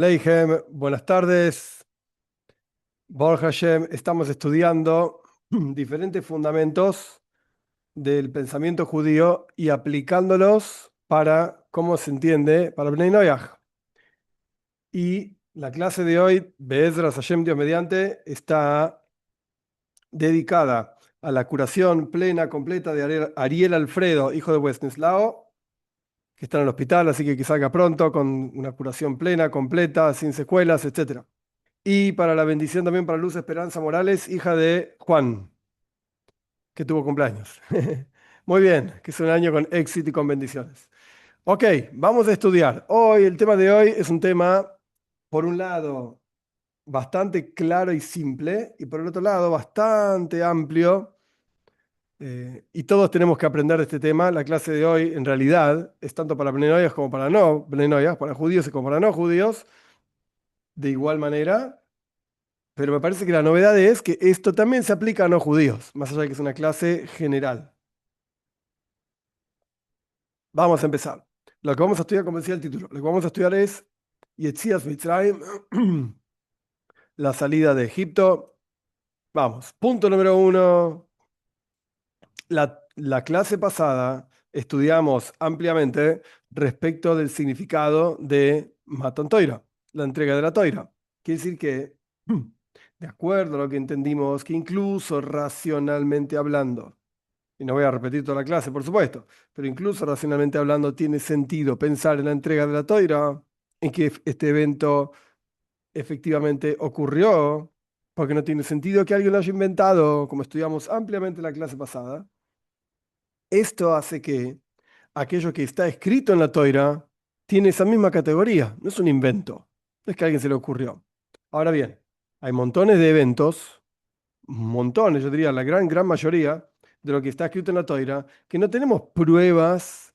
Leihem, buenas tardes. Baruch Hashem, estamos estudiando diferentes fundamentos del pensamiento judío y aplicándolos para cómo se entiende para Bnei Noyaj. Y la clase de hoy, Be'ezras Hashem Dios mediante, está dedicada a la curación plena, completa de Ariel Alfredo, hijo de Wenceslao, que está en el hospital, así que salga pronto con una curación plena, completa, sin secuelas, etc. Y para la bendición también para Luz Esperanza Morales, hija de Juan, que tuvo cumpleaños. Muy bien, que es un año con éxito y con bendiciones. Ok, vamos a estudiar. Hoy, el tema de hoy es un tema, por un lado, bastante claro y simple, y por el otro lado, bastante amplio. Y todos tenemos que aprender de este tema. La clase de hoy, en realidad, es tanto para Bnei como para no Bnei para judíos y como para no judíos, de igual manera. Pero me parece que la novedad es que esto también se aplica a no judíos, más allá de que es una clase general. Vamos a empezar. Lo que vamos a estudiar, como decía el título, lo que vamos a estudiar es Yetzias Mitzrayim, la salida de Egipto. Vamos, punto número uno. La clase pasada estudiamos ampliamente respecto del significado de Matan Toira, la entrega de la Toira. Quiere decir que, de acuerdo a lo que entendimos, que incluso racionalmente hablando, y no voy a repetir toda la clase, por supuesto, pero incluso racionalmente hablando tiene sentido pensar en la entrega de la toira, en que este evento efectivamente ocurrió, porque no tiene sentido que alguien lo haya inventado, como estudiamos ampliamente en la clase pasada. Esto hace que aquello que está escrito en la toira tiene esa misma categoría, no es un invento, no es que a alguien se le ocurrió. Ahora bien, hay montones de eventos, montones, yo diría la gran mayoría de lo que está escrito en la Toira, que no tenemos pruebas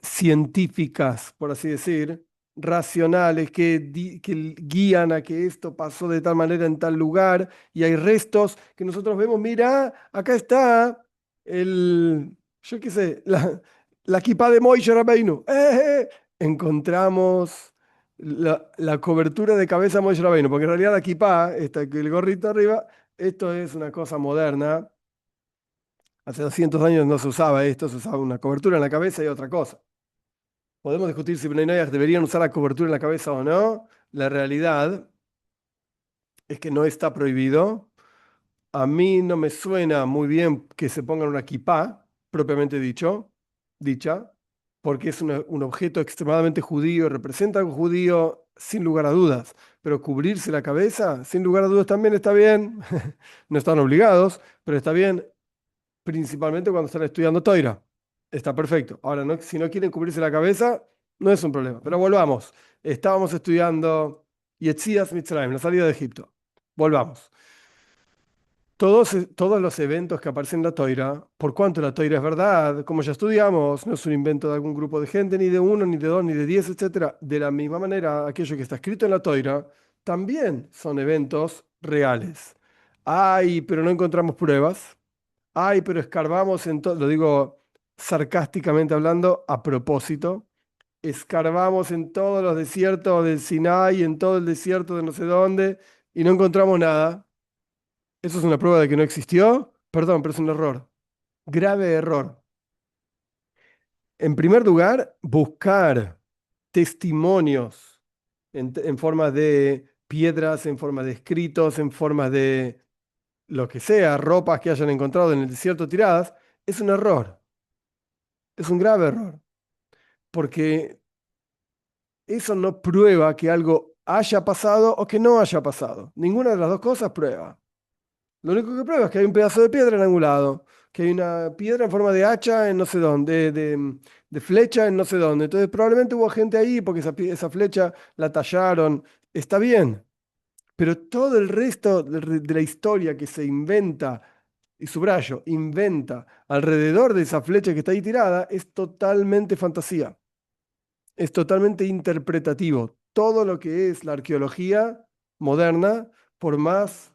científicas, por así decir, racionales, que guían a que esto pasó de tal manera en tal lugar, y hay restos que nosotros vemos, mira, acá está yo qué sé, la kipá de Moishe Rabbeinu. Encontramos la cobertura de cabeza de Moishe Rabbeinu, porque en realidad la kipá, el gorrito arriba, esto es una cosa moderna. Hace 200 años no se usaba esto, se usaba una cobertura en la cabeza y otra cosa. Podemos discutir si Bnei Noyaj deberían usar la cobertura en la cabeza o no. La realidad es que no está prohibido. A mí no me suena muy bien que se pongan una kipá, propiamente dicha, porque es un objeto extremadamente judío, representa algo judío sin lugar a dudas. Pero cubrirse la cabeza, sin lugar a dudas, también está bien. No están obligados, pero está bien, principalmente cuando están estudiando Toira. Está perfecto. Ahora, si no quieren cubrirse la cabeza, no es un problema. Pero volvamos. Estábamos estudiando Yetzias Mitzrayim, la salida de Egipto. Volvamos. Todos los eventos que aparecen en la Toira, por cuanto la Toira es verdad, como ya estudiamos, no es un invento de algún grupo de gente, ni de uno, ni de dos, ni de 10, etcétera. De la misma manera, aquello que está escrito en la Toira también son eventos reales. Ay, pero no encontramos pruebas. Ay, pero escarbamos en todo, lo digo sarcásticamente hablando, a propósito, escarbamos en todos los desiertos del Sinai, en todo el desierto de no sé dónde, y no encontramos nada. ¿Eso es una prueba de que no existió? Perdón, pero es un error. Grave error. En primer lugar, buscar testimonios en forma de piedras, en forma de escritos, en forma de lo que sea, ropas que hayan encontrado en el desierto tiradas, es un error. Es un grave error, porque eso no prueba que algo haya pasado o que no haya pasado. Ninguna de las dos cosas prueba. Lo único que prueba es que hay un pedazo de piedra en algún lado, que hay una piedra en forma de hacha en no sé dónde, de flecha en no sé dónde. Entonces probablemente hubo gente ahí porque esa flecha la tallaron. Está bien, pero todo el resto de la historia que se inventa, y subrayo, inventa alrededor de esa flecha que está ahí tirada, es totalmente fantasía. Es totalmente interpretativo. Todo lo que es la arqueología moderna, por más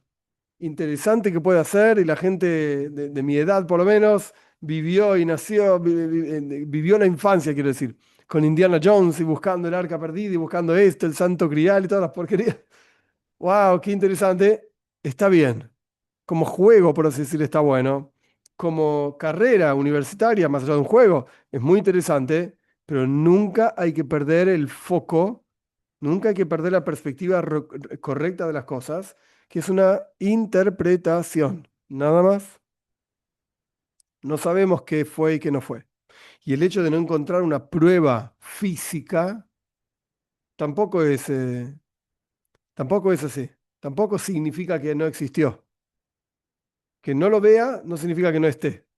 interesante que pueda ser, y la gente de mi edad por lo menos, vivió y nació, vivió la infancia, quiero decir, con Indiana Jones y buscando el arca perdida y buscando esto, el santo grial y todas las porquerías. ¡Wow! ¡Qué interesante! Está bien. Como juego, por así decirlo, está bueno. Como carrera universitaria, más allá de un juego, es muy interesante, pero nunca hay que perder el foco, nunca hay que perder la perspectiva correcta de las cosas, que es una interpretación. Nada más. No sabemos qué fue y qué no fue. Y el hecho de no encontrar una prueba física tampoco es así. Tampoco significa que no existió. Que no lo vea no significa que no esté,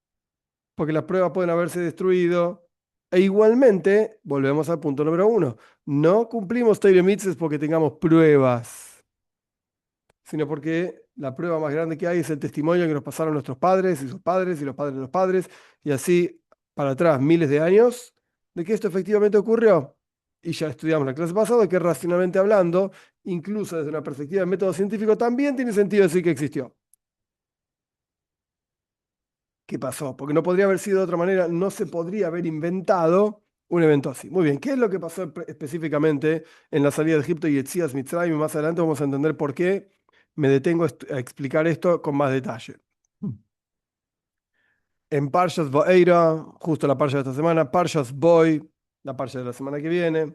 porque las pruebas pueden haberse destruido. E igualmente, volvemos al punto número uno, no cumplimos Torah y Mitzvot porque tengamos pruebas, sino porque la prueba más grande que hay es el testimonio que nos pasaron nuestros padres y sus padres y los padres de los padres, y así para atrás miles de años, de que esto efectivamente ocurrió. Y ya estudiamos la clase pasada que racionalmente hablando, incluso desde una perspectiva del método científico, también tiene sentido decir que existió. ¿Qué pasó? Porque no podría haber sido de otra manera, no se podría haber inventado un evento así. Muy bien, ¿qué es lo que pasó específicamente en la salida de Egipto y Etzias Mitzrayim? Y más adelante vamos a entender por qué me detengo a explicar esto con más detalle. En Parshas Va'eira, justo la parsha de esta semana, Parshas Boy, la parsha de la semana que viene,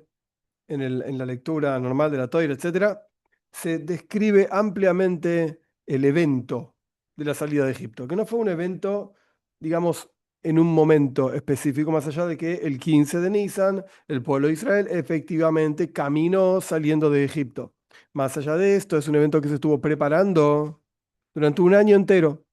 en la lectura normal de la Toira, etcétera, se describe ampliamente el evento de la salida de Egipto, que no fue un evento, digamos, en un momento específico, más allá de que el 15 de Nisan, el pueblo de Israel efectivamente caminó saliendo de Egipto. Más allá de esto, es un evento que se estuvo preparando durante un año entero.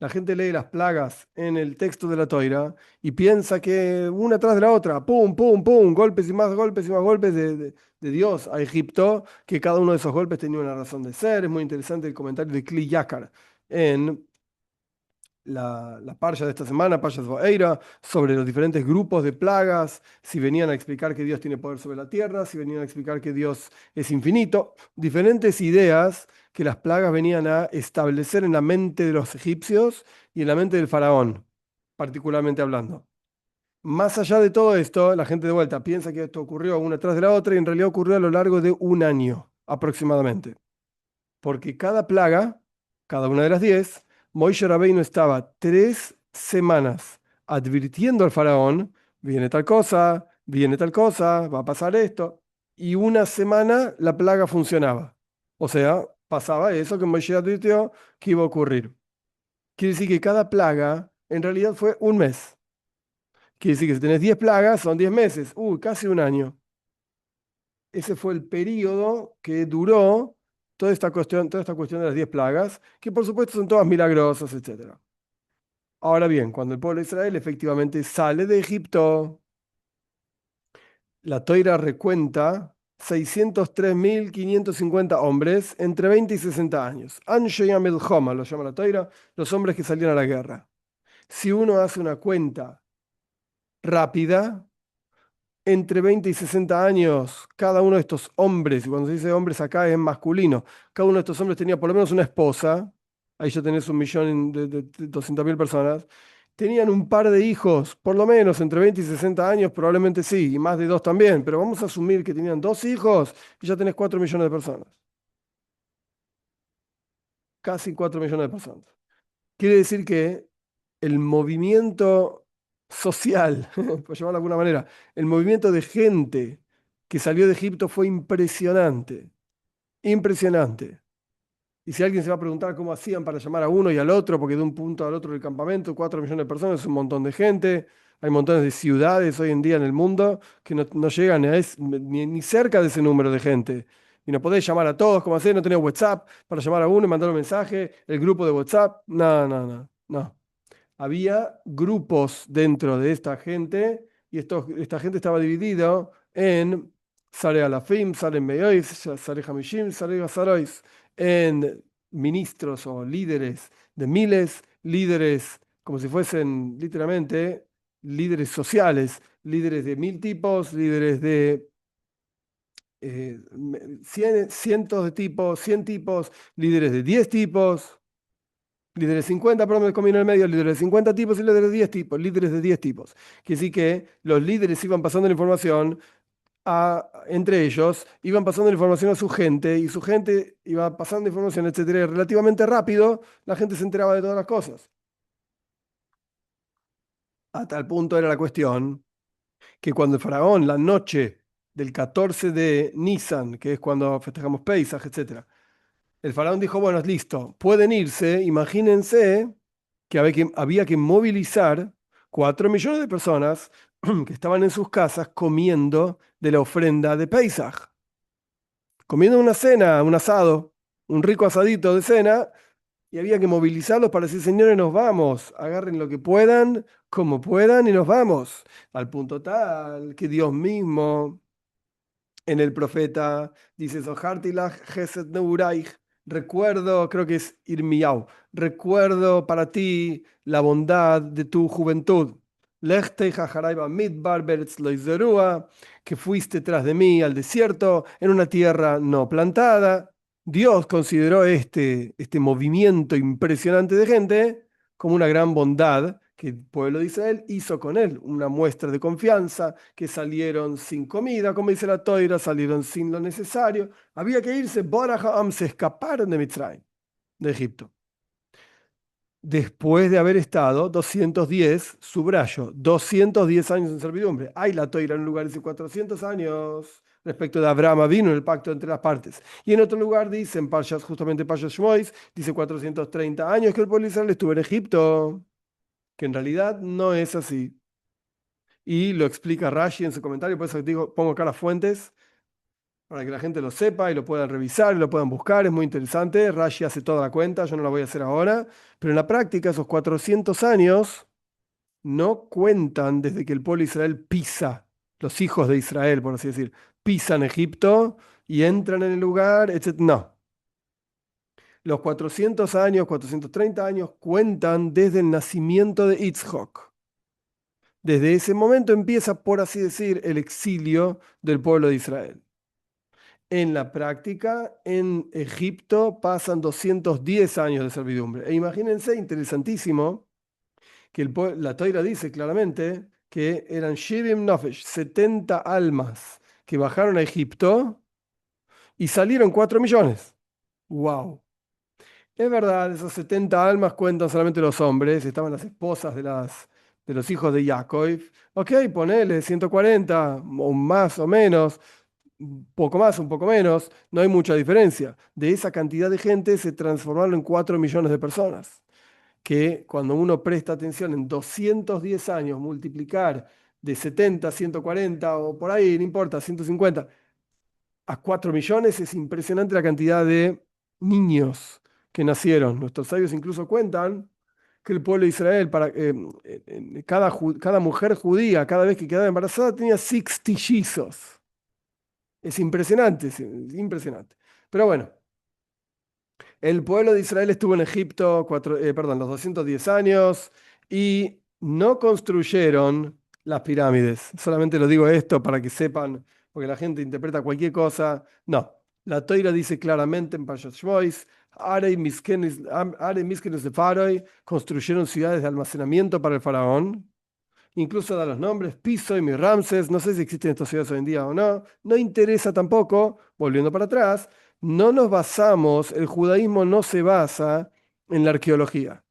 La gente lee las plagas en el texto de la Toira y piensa que una tras de la otra, pum, pum, pum, golpes y más golpes de Dios a Egipto, que cada uno de esos golpes tenía una razón de ser. Es muy interesante el comentario de Kli Yakar en la parsha de esta semana, Parshas Va'eira, sobre los diferentes grupos de plagas, si venían a explicar que Dios tiene poder sobre la tierra, si venían a explicar que Dios es infinito, diferentes ideas que las plagas venían a establecer en la mente de los egipcios y en la mente del faraón, particularmente hablando. Más allá de todo esto, la gente de vuelta piensa que esto ocurrió una tras de la otra y en realidad ocurrió a lo largo de un año aproximadamente, porque cada plaga, cada una de las 10, Moisés Rabbeinu estaba 3 semanas advirtiendo al faraón, viene tal cosa, va a pasar esto, y una semana la plaga funcionaba. O sea, pasaba eso que Moisés advirtió que iba a ocurrir. Quiere decir que cada plaga en realidad fue un mes. Quiere decir que si tenés 10 plagas, son 10 meses. Uy, casi un año. Ese fue el periodo que duró toda esta cuestión de las 10 plagas, que por supuesto son todas milagrosas, etc. Ahora bien, cuando el pueblo de Israel efectivamente sale de Egipto, la Toira recuenta 603.550 hombres entre 20 y 60 años. Anshe Homa, lo llama la Toira, los hombres que salieron a la guerra. Si uno hace una cuenta rápida, entre 20 y 60 años, cada uno de estos hombres, y cuando se dice hombres acá es masculino, cada uno de estos hombres tenía por lo menos una esposa, ahí ya tenés 1.000.000 de 200.000 personas, tenían un par de hijos, por lo menos entre 20 y 60 años, probablemente sí, y más de dos también, pero vamos a asumir que tenían 2 hijos y ya tenés 4 millones de personas, casi 4 millones de personas. Quiere decir que el movimiento social, por llamarlo de alguna manera, el movimiento de gente que salió de Egipto fue impresionante, impresionante. Y si alguien se va a preguntar cómo hacían para llamar a uno y al otro, porque de un punto al otro del campamento, 4 millones de personas es un montón de gente, hay montones de ciudades hoy en día en el mundo que no llegan ni cerca de ese número de gente. Y no podés llamar a todos, como hacer, no tenés WhatsApp para llamar a uno y mandar un mensaje, el grupo de WhatsApp, no, no, no, no. Había grupos dentro de esta gente y esta gente estaba dividido en Sare Alafim, Sare Meois, Sare Hamishim, Sare Gazarois, en ministros o líderes de miles, líderes como si fuesen literalmente líderes sociales, líderes de 1.000 tipos, líderes de cientos de tipos, 100 tipos, líderes de 10 tipos. Líderes 50, perdón, me en el medio, líderes de 50 tipos y líderes de 10 tipos, líderes de 10 tipos. Que sí que los líderes iban pasando la información entre ellos, iban pasando la información a su gente y su gente iba pasando información, etcétera. Y relativamente rápido, la gente se enteraba de todas las cosas. A tal punto era la cuestión que cuando el faraón, la noche del 14 de Nisan, que es cuando festejamos Pesaj, etcétera, el faraón dijo, bueno, listo, pueden irse. Imagínense que había que movilizar 4 millones de personas que estaban en sus casas comiendo de la ofrenda de Pesaj, comiendo una cena, un asado, un rico asadito de cena, y había que movilizarlos para decir, señores, nos vamos, agarren lo que puedan, como puedan, y nos vamos. Al punto tal que Dios mismo en el profeta, dice, Zohartilach Gesed Neuraich, recuerdo, creo que es Irmiau, recuerdo para ti la bondad de tu juventud. Lechtei Hajaraiba Midbar Beretz Lo Zerua, que fuiste tras de mí al desierto, en una tierra no plantada. Dios consideró este movimiento impresionante de gente como una gran bondad que el pueblo de Israel hizo con él, una muestra de confianza, que salieron sin comida, como dice la Toira, salieron sin lo necesario. Había que irse, Boraham, se escaparon de Mitzrayim, de Egipto. Después de haber estado 210, subrayo, 210 años en servidumbre. Hay la Toira en un lugar dice 400 años respecto de Abraham vino en el pacto entre las partes. Y en otro lugar dice, en Parshas, justamente Parshas Shmois, dice 430 años que el pueblo de Israel estuvo en Egipto, que en realidad no es así. Y lo explica Rashi en su comentario, por eso digo, pongo acá las fuentes para que la gente lo sepa y lo puedan revisar y lo puedan buscar. Es muy interesante. Rashi hace toda la cuenta, yo no la voy a hacer ahora, pero en la práctica esos 400 años no cuentan desde que el pueblo de Israel pisa, los hijos de Israel, por así decir, pisan Egipto y entran en el lugar, etc. No. Los 400 años, 430 años cuentan desde el nacimiento de Yitzhak. Desde ese momento empieza, por así decir, el exilio del pueblo de Israel. En la práctica, en Egipto pasan 210 años de servidumbre. E imagínense, interesantísimo, que la Toira dice claramente que eran Shivim Nofesh, 70 almas que bajaron a Egipto y salieron 4 millones. ¡Wow! Es verdad, esos 70 almas cuentan solamente los hombres, estaban las esposas de los hijos de Jacob. Ok, ponele 140, o más o menos, un poco más, un poco menos, no hay mucha diferencia. De esa cantidad de gente se transformaron en 4 millones de personas, que cuando uno presta atención en 210 años, multiplicar de 70 a 140 o por ahí, no importa, 150 a 4 millones, es impresionante la cantidad de niños que nacieron. Nuestros sabios incluso cuentan que el pueblo de Israel, cada mujer judía, cada vez que quedaba embarazada, tenía 6 trillizos. Es impresionante, es impresionante. Pero bueno, el pueblo de Israel estuvo en Egipto, perdón, los 210 años y no construyeron las pirámides. Solamente lo digo esto para que sepan, porque la gente interpreta cualquier cosa. No, la Toira dice claramente en Parashat Shmois, Arei Miskenes de Faroi construyeron ciudades de almacenamiento para el faraón. Incluso da los nombres, Piso y Ramses, no sé si existen estas ciudades hoy en día o no, no interesa tampoco, volviendo para atrás, no nos basamos, el judaísmo no se basa en la arqueología.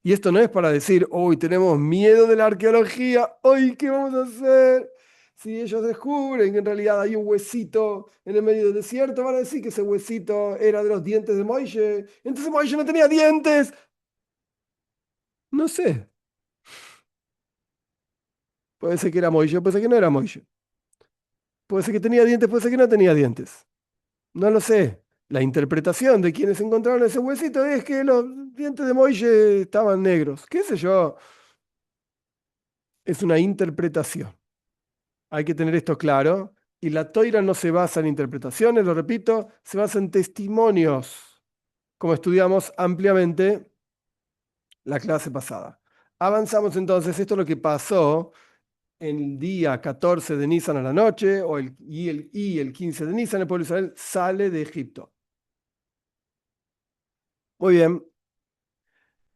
Y esto no es para decir, hoy tenemos miedo de la arqueología, hoy, ¿qué vamos a hacer? Si ellos descubren que en realidad hay un huesito en el medio del desierto, van a decir que ese huesito era de los dientes de Moisés. Entonces Moisés no tenía dientes. No sé, puede ser que era Moisés, puede ser que no era Moisés. Puede ser que tenía dientes, puede ser que no tenía dientes. No lo sé. La interpretación de quienes encontraron ese huesito es que los dientes de Moisés estaban negros. ¿Qué sé yo? Es una interpretación. Hay que tener esto claro. Y la toira no se basa en interpretaciones, lo repito, se basa en testimonios, como estudiamos ampliamente la clase pasada. Avanzamos entonces, esto es lo que pasó en el día 14 de Nisan a la noche, y el 15 de Nisan, el pueblo de Israel sale de Egipto. Muy bien,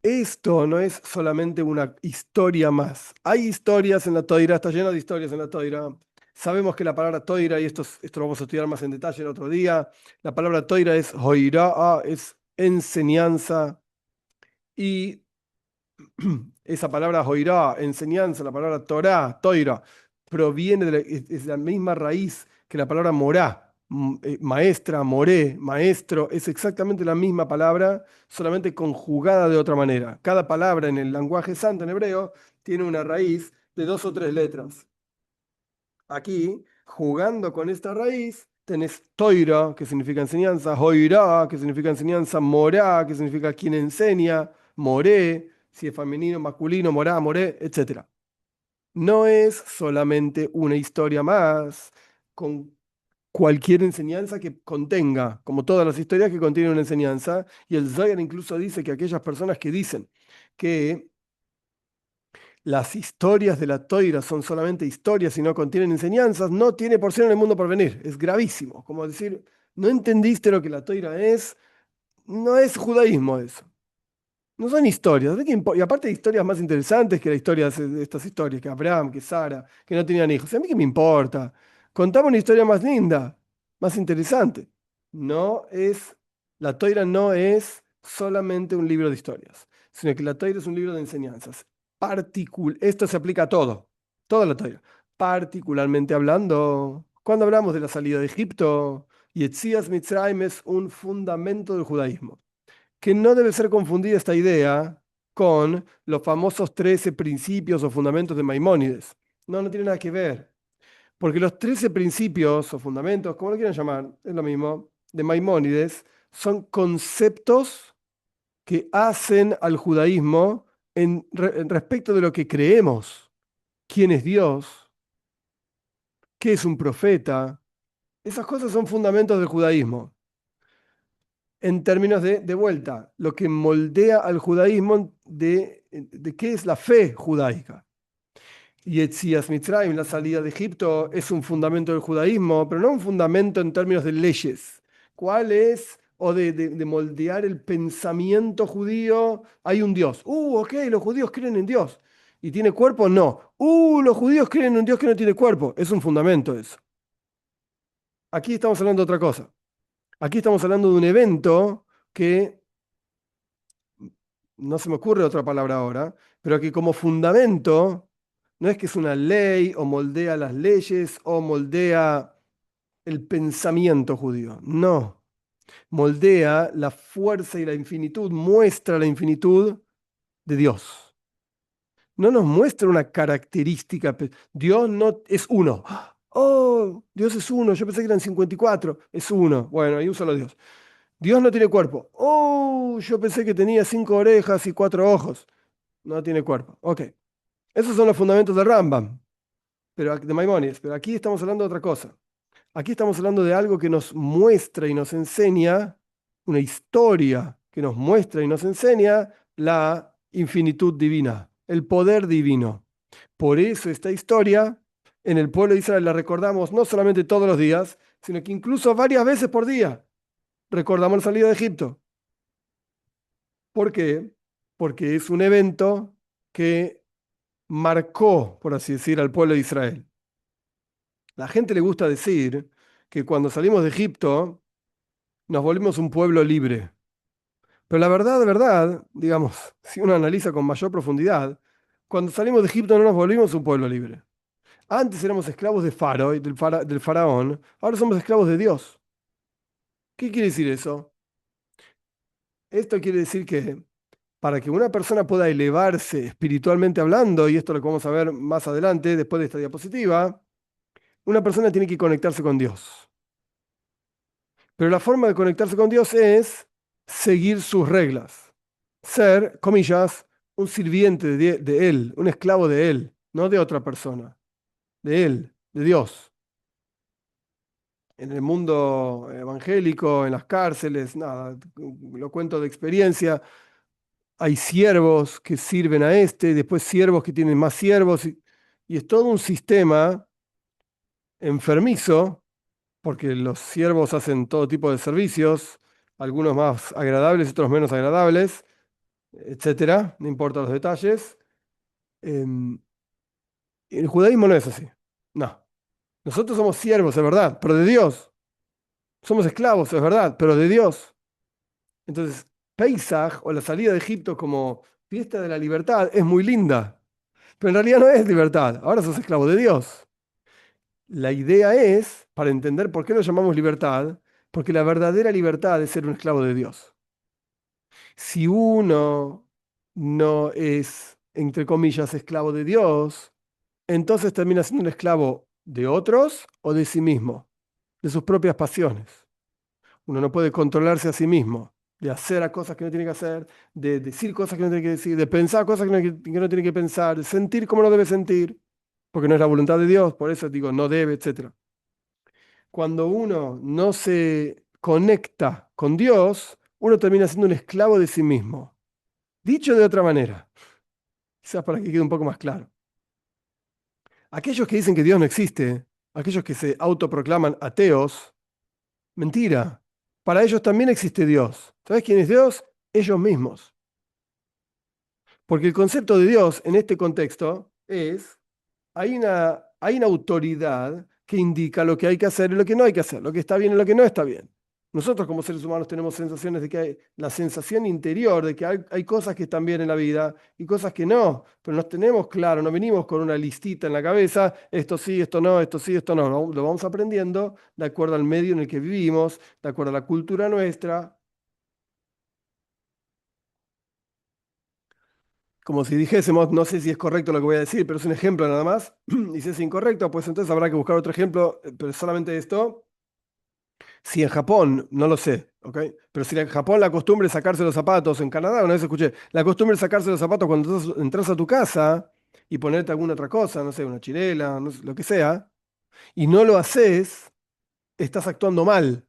Esto no es solamente una historia más. Hay historias en la Toira, está lleno de historias en la Toira. Sabemos que la palabra Toira, y esto lo vamos a estudiar más en detalle el otro día, la palabra Toira es Hoira'a, es enseñanza, y esa palabra Hoirá, enseñanza, la palabra Torá, Toira, proviene es la misma raíz que la palabra morá, maestra, moré, maestro, es exactamente la misma palabra, solamente conjugada de otra manera. Cada palabra en el lenguaje santo en hebreo tiene una raíz de dos o tres letras. Aquí, jugando con esta raíz, tenés toira, que significa enseñanza, hoirá, que significa enseñanza, morá, que significa quien enseña, moré, si es femenino, masculino, morá, moré, etc. No es solamente una historia más con cualquier enseñanza que contenga, como todas las historias que contienen una enseñanza, y el Zohar incluso dice que aquellas personas que dicen que las historias de la Toira son solamente historias y no contienen enseñanzas, no tiene porción en el mundo por venir. Es gravísimo. Como decir, no entendiste lo que la Toira es, no es judaísmo eso. No son historias. ¿De qué y aparte hay historias más interesantes que la historia de estas historias, que Abraham, que Sara, que no tenían hijos. ¿A mí qué me importa? Contame una historia más linda, más interesante. No es, la Toira no es solamente un libro de historias, sino que la Toira es un libro de enseñanzas. Esto se aplica a todo, toda la Toira. Particularmente hablando, cuando hablamos de la salida de Egipto, Yetzias Mitzrayim es un fundamento del judaísmo, que no debe ser confundida esta idea con los famosos 13 principios o fundamentos de Maimónides. No, no tiene nada que ver, porque los 13 principios o fundamentos, como lo quieran llamar, es lo mismo, de Maimónides, son conceptos que hacen al judaísmo en respecto de lo que creemos, quién es Dios, qué es un profeta. Esas cosas son fundamentos del judaísmo. En términos de vuelta, lo que moldea al judaísmo de qué es la fe judaica. Y Yetzias Mitzrayim, la salida de Egipto, es un fundamento del judaísmo, pero no un fundamento en términos de leyes. ¿Cuál es? O de moldear el pensamiento judío. Hay un Dios. Ok, los judíos creen en Dios. ¿Y tiene cuerpo? No. Los judíos creen en un Dios que no tiene cuerpo. Es un fundamento eso. Aquí estamos hablando de otra cosa. Aquí estamos hablando de un evento que no se me ocurre otra palabra ahora, pero que como fundamento no es que es una ley o moldea las leyes o moldea el pensamiento judío, no, moldea la fuerza y la infinitud, muestra la infinitud de Dios. No nos muestra una característica. Dios no es uno. Oh, Dios es uno. Yo pensé que eran 54. Es uno. Bueno, hay un solo Dios. Dios no tiene cuerpo. Oh, yo pensé que tenía 5 orejas y 4 ojos. No tiene cuerpo. Ok. Esos son los fundamentos de Rambam, pero, de Maimónides. Pero aquí estamos hablando de otra cosa. Aquí estamos hablando de algo que nos muestra y nos enseña, una historia que nos muestra y nos enseña la infinitud divina, el poder divino. Por eso esta historia en el pueblo de Israel la recordamos no solamente todos los días, sino que incluso varias veces por día. Recordamos la salida de Egipto. ¿Por qué? Porque es un evento que marcó, por así decir, al pueblo de Israel. La gente le gusta decir que cuando salimos de Egipto nos volvimos un pueblo libre. Pero la verdad, de verdad, digamos, si uno analiza con mayor profundidad, cuando salimos de Egipto no nos volvimos un pueblo libre. Antes éramos esclavos de Faro, del faraón, ahora somos esclavos de Dios. ¿Qué quiere decir eso? Esto quiere decir que para que una persona pueda elevarse espiritualmente hablando, y esto lo vamos a ver más adelante, después de esta diapositiva, una persona tiene que conectarse con Dios. Pero la forma de conectarse con Dios es seguir sus reglas. Ser, comillas, un sirviente de Él, un esclavo de Él, no de otra persona, de Él, de Dios. En el mundo evangélico, en las cárceles, nada, lo cuento de experiencia, hay siervos que sirven a este, después siervos que tienen más siervos, y es todo un sistema enfermizo porque los siervos hacen todo tipo de servicios, algunos más agradables, otros menos agradables, etcétera, no importa los detalles. Em, el judaísmo no es así. No. Nosotros somos siervos, es verdad, pero de Dios. Somos esclavos, es verdad, pero de Dios. Entonces, Pesaj o la salida de Egipto como fiesta de la libertad es muy linda, pero en realidad no es libertad. Ahora sos esclavo de Dios. La idea es, para entender por qué lo llamamos libertad, porque la verdadera libertad es ser un esclavo de Dios. Si uno no es, entre comillas, esclavo de Dios, entonces termina siendo un esclavo de otros o de sí mismo, de sus propias pasiones. Uno no puede controlarse a sí mismo, de hacer a cosas que no tiene que hacer, de decir cosas que no tiene que decir, de pensar cosas que no tiene que pensar, de sentir como no debe sentir, porque no es la voluntad de Dios, por eso digo no debe, etc. Cuando uno no se conecta con Dios, uno termina siendo un esclavo de sí mismo. Dicho de otra manera, quizás para que quede un poco más claro. Aquellos que dicen que Dios no existe, aquellos que se autoproclaman ateos, mentira. Para ellos también existe Dios. ¿Sabes quién es Dios? Ellos mismos. Porque el concepto de Dios en este contexto es, hay una autoridad que indica lo que hay que hacer y lo que no hay que hacer, lo que está bien y lo que no está bien. Nosotros como seres humanos tenemos sensaciones de que hay la sensación interior de que hay cosas que están bien en la vida y cosas que no, pero no tenemos claro, no venimos con una listita en la cabeza, esto sí, esto no, esto sí, esto no, lo vamos aprendiendo de acuerdo al medio en el que vivimos, de acuerdo a la cultura nuestra. Como si dijésemos, no sé si es correcto lo que voy a decir, pero es un ejemplo nada más, y si es incorrecto, pues entonces habrá que buscar otro ejemplo, pero solamente esto. Si en Japón, no lo sé, ¿ok? Pero si en Japón la costumbre es sacarse los zapatos, en Canadá una vez escuché, la costumbre es sacarse los zapatos cuando entras a tu casa y ponerte alguna otra cosa, no sé, una chilena, no sé, lo que sea, y no lo haces, estás actuando mal.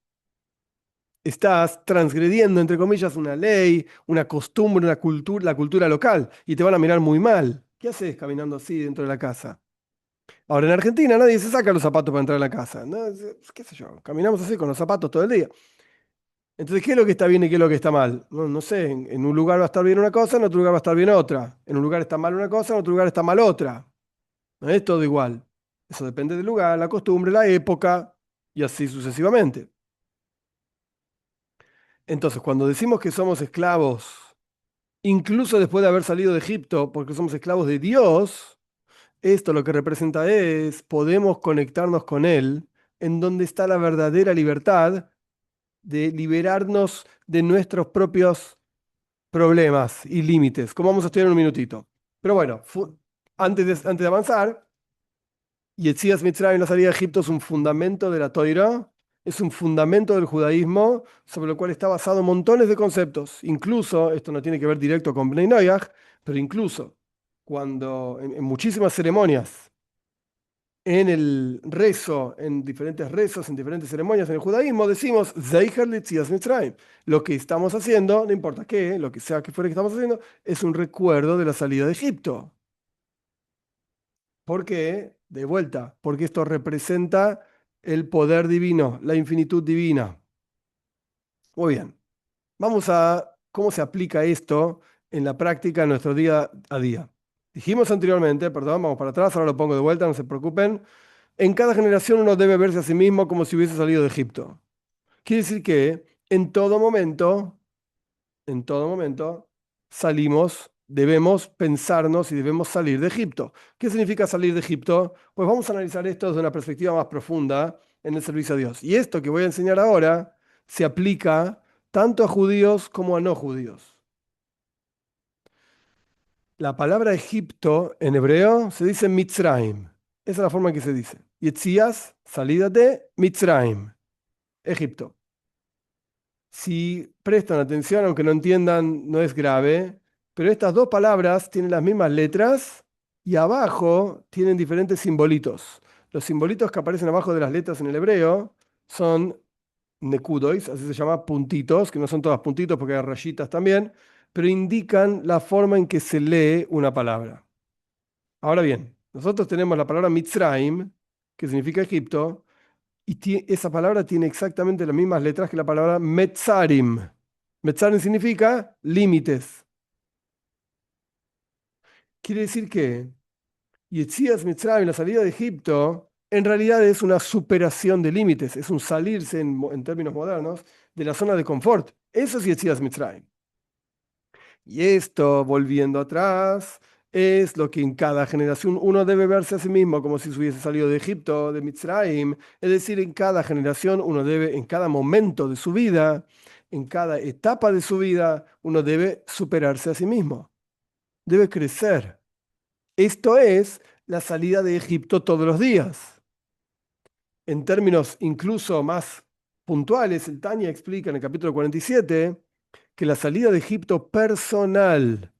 Estás transgrediendo, entre comillas, una ley, una costumbre, una cultura, la cultura local, y te van a mirar muy mal. ¿Qué haces caminando así dentro de la casa? Ahora en Argentina nadie se saca los zapatos para entrar a la casa. ¿No? ¿Qué sé yo? Caminamos así con los zapatos todo el día. Entonces, ¿qué es lo que está bien y qué es lo que está mal? No, no sé, en un lugar va a estar bien una cosa, en otro lugar va a estar bien otra. En un lugar está mal una cosa, en otro lugar está mal otra. No es todo igual. Eso depende del lugar, la costumbre, la época y así sucesivamente. Entonces, cuando decimos que somos esclavos, incluso después de haber salido de Egipto, porque somos esclavos de Dios, esto lo que representa es, podemos conectarnos con Él, en donde está la verdadera libertad de liberarnos de nuestros propios problemas y límites, como vamos a estudiar en un minutito. Pero bueno, antes de avanzar, Yetzias Mitzrayim, la salida de Egipto, es un fundamento de la Toira, es un fundamento del judaísmo, sobre lo cual está basado montones de conceptos. Incluso, esto no tiene que ver directo con Bnei Noyaj, pero incluso cuando en muchísimas ceremonias, en el rezo, en diferentes rezos, en diferentes ceremonias en el judaísmo, decimos Zeicher Yetzias Mitzrayim. Lo que estamos haciendo, no importa qué, lo que sea que fuera que estamos haciendo, es un recuerdo de la salida de Egipto. ¿Por qué? De vuelta, porque esto representa el poder divino, la infinitud divina. Muy bien, vamos a cómo se aplica esto en la práctica en nuestro día a día. Dijimos anteriormente, perdón, vamos para atrás, ahora lo pongo de vuelta, no se preocupen. En cada generación uno debe verse a sí mismo como si hubiese salido de Egipto. Quiere decir que en todo momento salimos, debemos pensarnos y debemos salir de Egipto. ¿Qué significa salir de Egipto? Pues vamos a analizar esto desde una perspectiva más profunda en el servicio a Dios. Y esto que voy a enseñar ahora se aplica tanto a judíos como a no judíos. La palabra Egipto en hebreo se dice Mitzrayim. Esa es la forma en que se dice. Yetzias, salida de Mitzrayim, Egipto. Si prestan atención, aunque no entiendan, no es grave, pero estas dos palabras tienen las mismas letras y abajo tienen diferentes simbolitos. Los simbolitos que aparecen abajo de las letras en el hebreo son nekudois, así se llama, puntitos, que no son todas puntitos porque hay rayitas también, pero indican la forma en que se lee una palabra. Ahora bien, nosotros tenemos la palabra Mitzrayim, que significa Egipto, y esa palabra tiene exactamente las mismas letras que la palabra Metzarim. Metzarim significa límites. Quiere decir que Yetzias Mitzrayim, la salida de Egipto, en realidad es una superación de límites, es un salirse en términos modernos de la zona de confort. Eso es Yetzias Mitzrayim. Y esto, volviendo atrás, es lo que en cada generación uno debe verse a sí mismo como si se hubiese salido de Egipto, de Mitzrayim. Es decir, en cada generación uno debe, en cada momento de su vida, en cada etapa de su vida, uno debe superarse a sí mismo, debe crecer. Esto es la salida de Egipto todos los días. En términos incluso más puntuales, el Tania explica en el capítulo 47 que la salida de Egipto personal,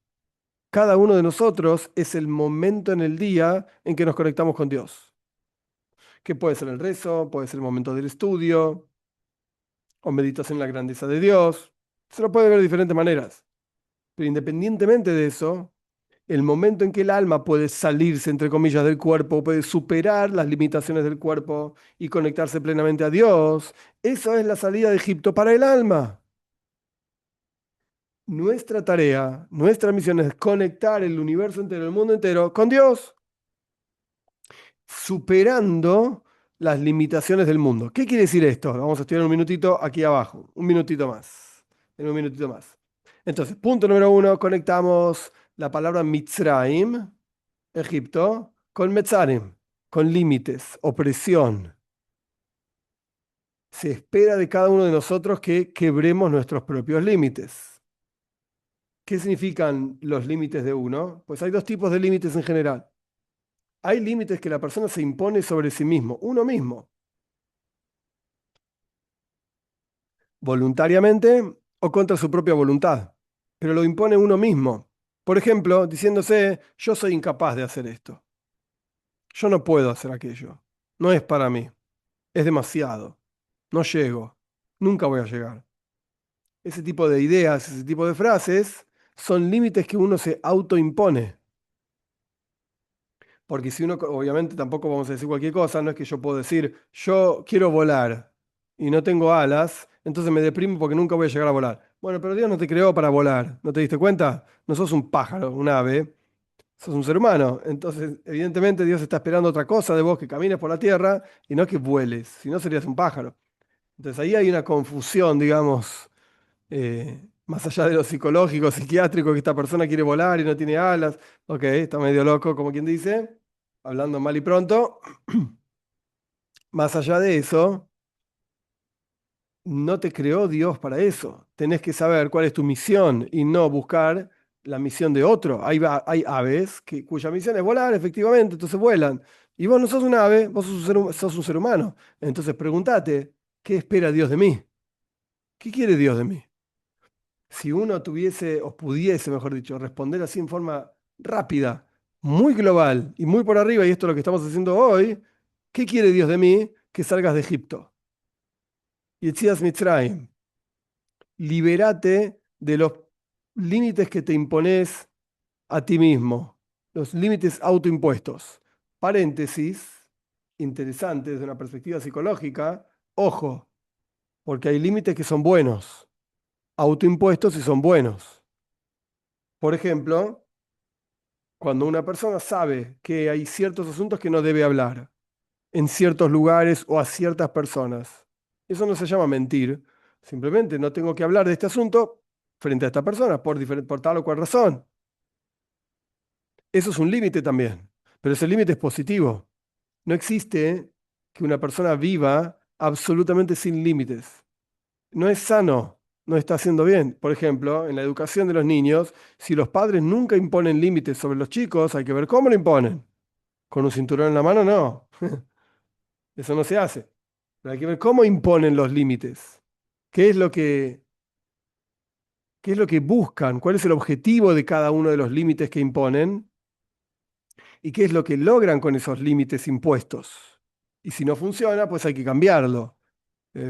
cada uno de nosotros, es el momento en el día en que nos conectamos con Dios. Que puede ser el rezo, puede ser el momento del estudio o meditación en la grandeza de Dios. Se lo puede ver de diferentes maneras. Pero independientemente de eso, el momento en que el alma puede salirse, entre comillas, del cuerpo, puede superar las limitaciones del cuerpo y conectarse plenamente a Dios, eso es la salida de Egipto para el alma. Nuestra tarea, nuestra misión es conectar el universo entero, el mundo entero, con Dios, superando las limitaciones del mundo. ¿Qué quiere decir esto? Vamos a estudiar un minutito aquí abajo, un minutito más, en un minutito más. Entonces, punto número uno, conectamos la palabra Mitzrayim, Egipto, con Metzarim, con límites, opresión. Se espera de cada uno de nosotros que quebremos nuestros propios límites. ¿Qué significan los límites de uno? Pues hay dos tipos de límites en general. Hay límites que la persona se impone sobre sí mismo, uno mismo, voluntariamente o contra su propia voluntad, pero lo impone uno mismo. Por ejemplo, diciéndose, yo soy incapaz de hacer esto, yo no puedo hacer aquello, no es para mí, es demasiado, no llego, nunca voy a llegar. Ese tipo de ideas, ese tipo de frases son límites que uno se autoimpone. Porque si uno, obviamente tampoco vamos a decir cualquier cosa, no es que yo puedo decir, yo quiero volar y no tengo alas, entonces me deprimo porque nunca voy a llegar a volar. Bueno, pero Dios no te creó para volar, ¿no te diste cuenta? No sos un pájaro, un ave, sos un ser humano. Entonces, evidentemente Dios está esperando otra cosa de vos, que camines por la tierra y no que vueles, si no serías un pájaro. Entonces ahí hay una confusión, digamos, más allá de lo psicológico, psiquiátrico, que esta persona quiere volar y no tiene alas. Ok, está medio loco, como quien dice, hablando mal y pronto. Más allá de eso, no te creó Dios para eso. Tenés que saber cuál es tu misión y no buscar la misión de otro. Hay aves cuya misión es volar, efectivamente, entonces vuelan. Y vos no sos un ave, vos sos un ser humano. Entonces pregúntate, ¿qué espera Dios de mí? ¿Qué quiere Dios de mí? Si uno tuviese, o pudiese, mejor dicho, responder así en forma rápida, muy global y muy por arriba, y esto es lo que estamos haciendo hoy, ¿qué quiere Dios de mí? Que salgas de Egipto. Yetzias Mitzrayim, libérate de los límites que te impones a ti mismo, los límites autoimpuestos. Paréntesis, interesante desde una perspectiva psicológica, ojo, porque hay límites que son buenos, autoimpuestos y son buenos. Por ejemplo, cuando una persona sabe que hay ciertos asuntos que no debe hablar en ciertos lugares o a ciertas personas. Eso no se llama mentir. Simplemente no tengo que hablar de este asunto frente a esta persona por tal o cual razón. Eso es un límite también, pero ese límite es positivo. No existe que una persona viva absolutamente sin límites. No es sano, no está haciendo bien. Por ejemplo, en la educación de los niños, si los padres nunca imponen límites sobre los chicos, hay que ver cómo lo imponen. Con un cinturón en la mano, no. Eso no se hace. Pero hay que ver cómo imponen los límites. ¿Qué es lo que, qué es lo que buscan? ¿Cuál es el objetivo de cada uno de los límites que imponen? ¿Y qué es lo que logran con esos límites impuestos? Y si no funciona, pues hay que cambiarlo.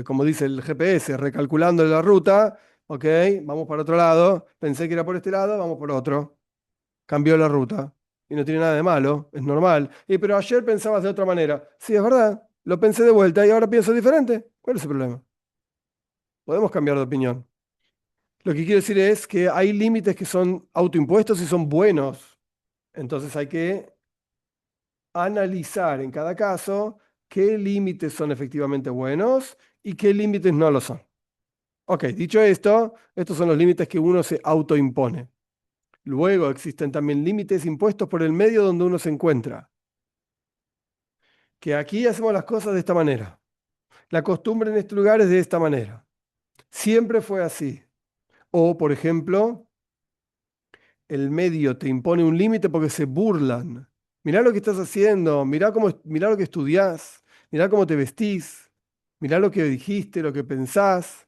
Como dice el GPS, recalculando la ruta, ok, vamos para otro lado, pensé que era por este lado, vamos por otro. Cambió la ruta. Y no tiene nada de malo, es normal. Pero ayer pensabas de otra manera. Sí, es verdad, lo pensé de vuelta y ahora pienso diferente. ¿Cuál es el problema? Podemos cambiar de opinión. Lo que quiero decir es que hay límites que son autoimpuestos y son buenos. Entonces hay que analizar en cada caso qué límites son efectivamente buenos y qué límites no lo son. Ok, dicho esto, estos son los límites que uno se autoimpone. Luego existen también límites impuestos por el medio donde uno se encuentra, que aquí hacemos las cosas de esta manera. La costumbre en este lugar es de esta manera. Siempre fue así. O, por ejemplo, el medio te impone un límite porque se burlan. Mirá lo que estás haciendo, mirá lo que estudiás, mirá cómo te vestís, mirá lo que dijiste, lo que pensás.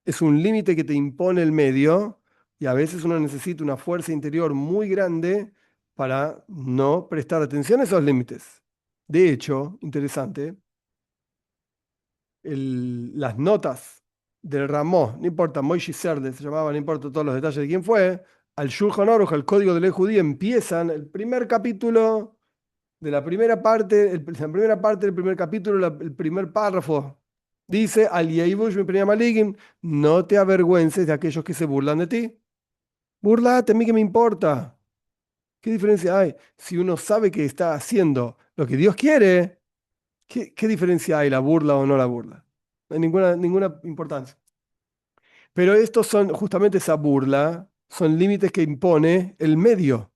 Es un límite que te impone el medio y a veces uno necesita una fuerza interior muy grande para no prestar atención a esos límites. De hecho, interesante, las notas del Ramó, no importa, Moishe Serde se llamaba, no importa todos los detalles de quién fue, al Shulchan Aruch, al Código de Ley Judía, empiezan el primer capítulo de la primera parte, la primera parte del primer capítulo, el primer párrafo. Dice, Al Yeibush mi prima Maligim, no te avergüences de aquellos que se burlan de ti. Burlate, a mí qué me importa. ¿Qué diferencia hay? Si uno sabe que está haciendo lo que Dios quiere, ¿qué diferencia hay, la burla o no la burla? No hay ninguna importancia. Pero estos son justamente esa burla, son límites que impone el medio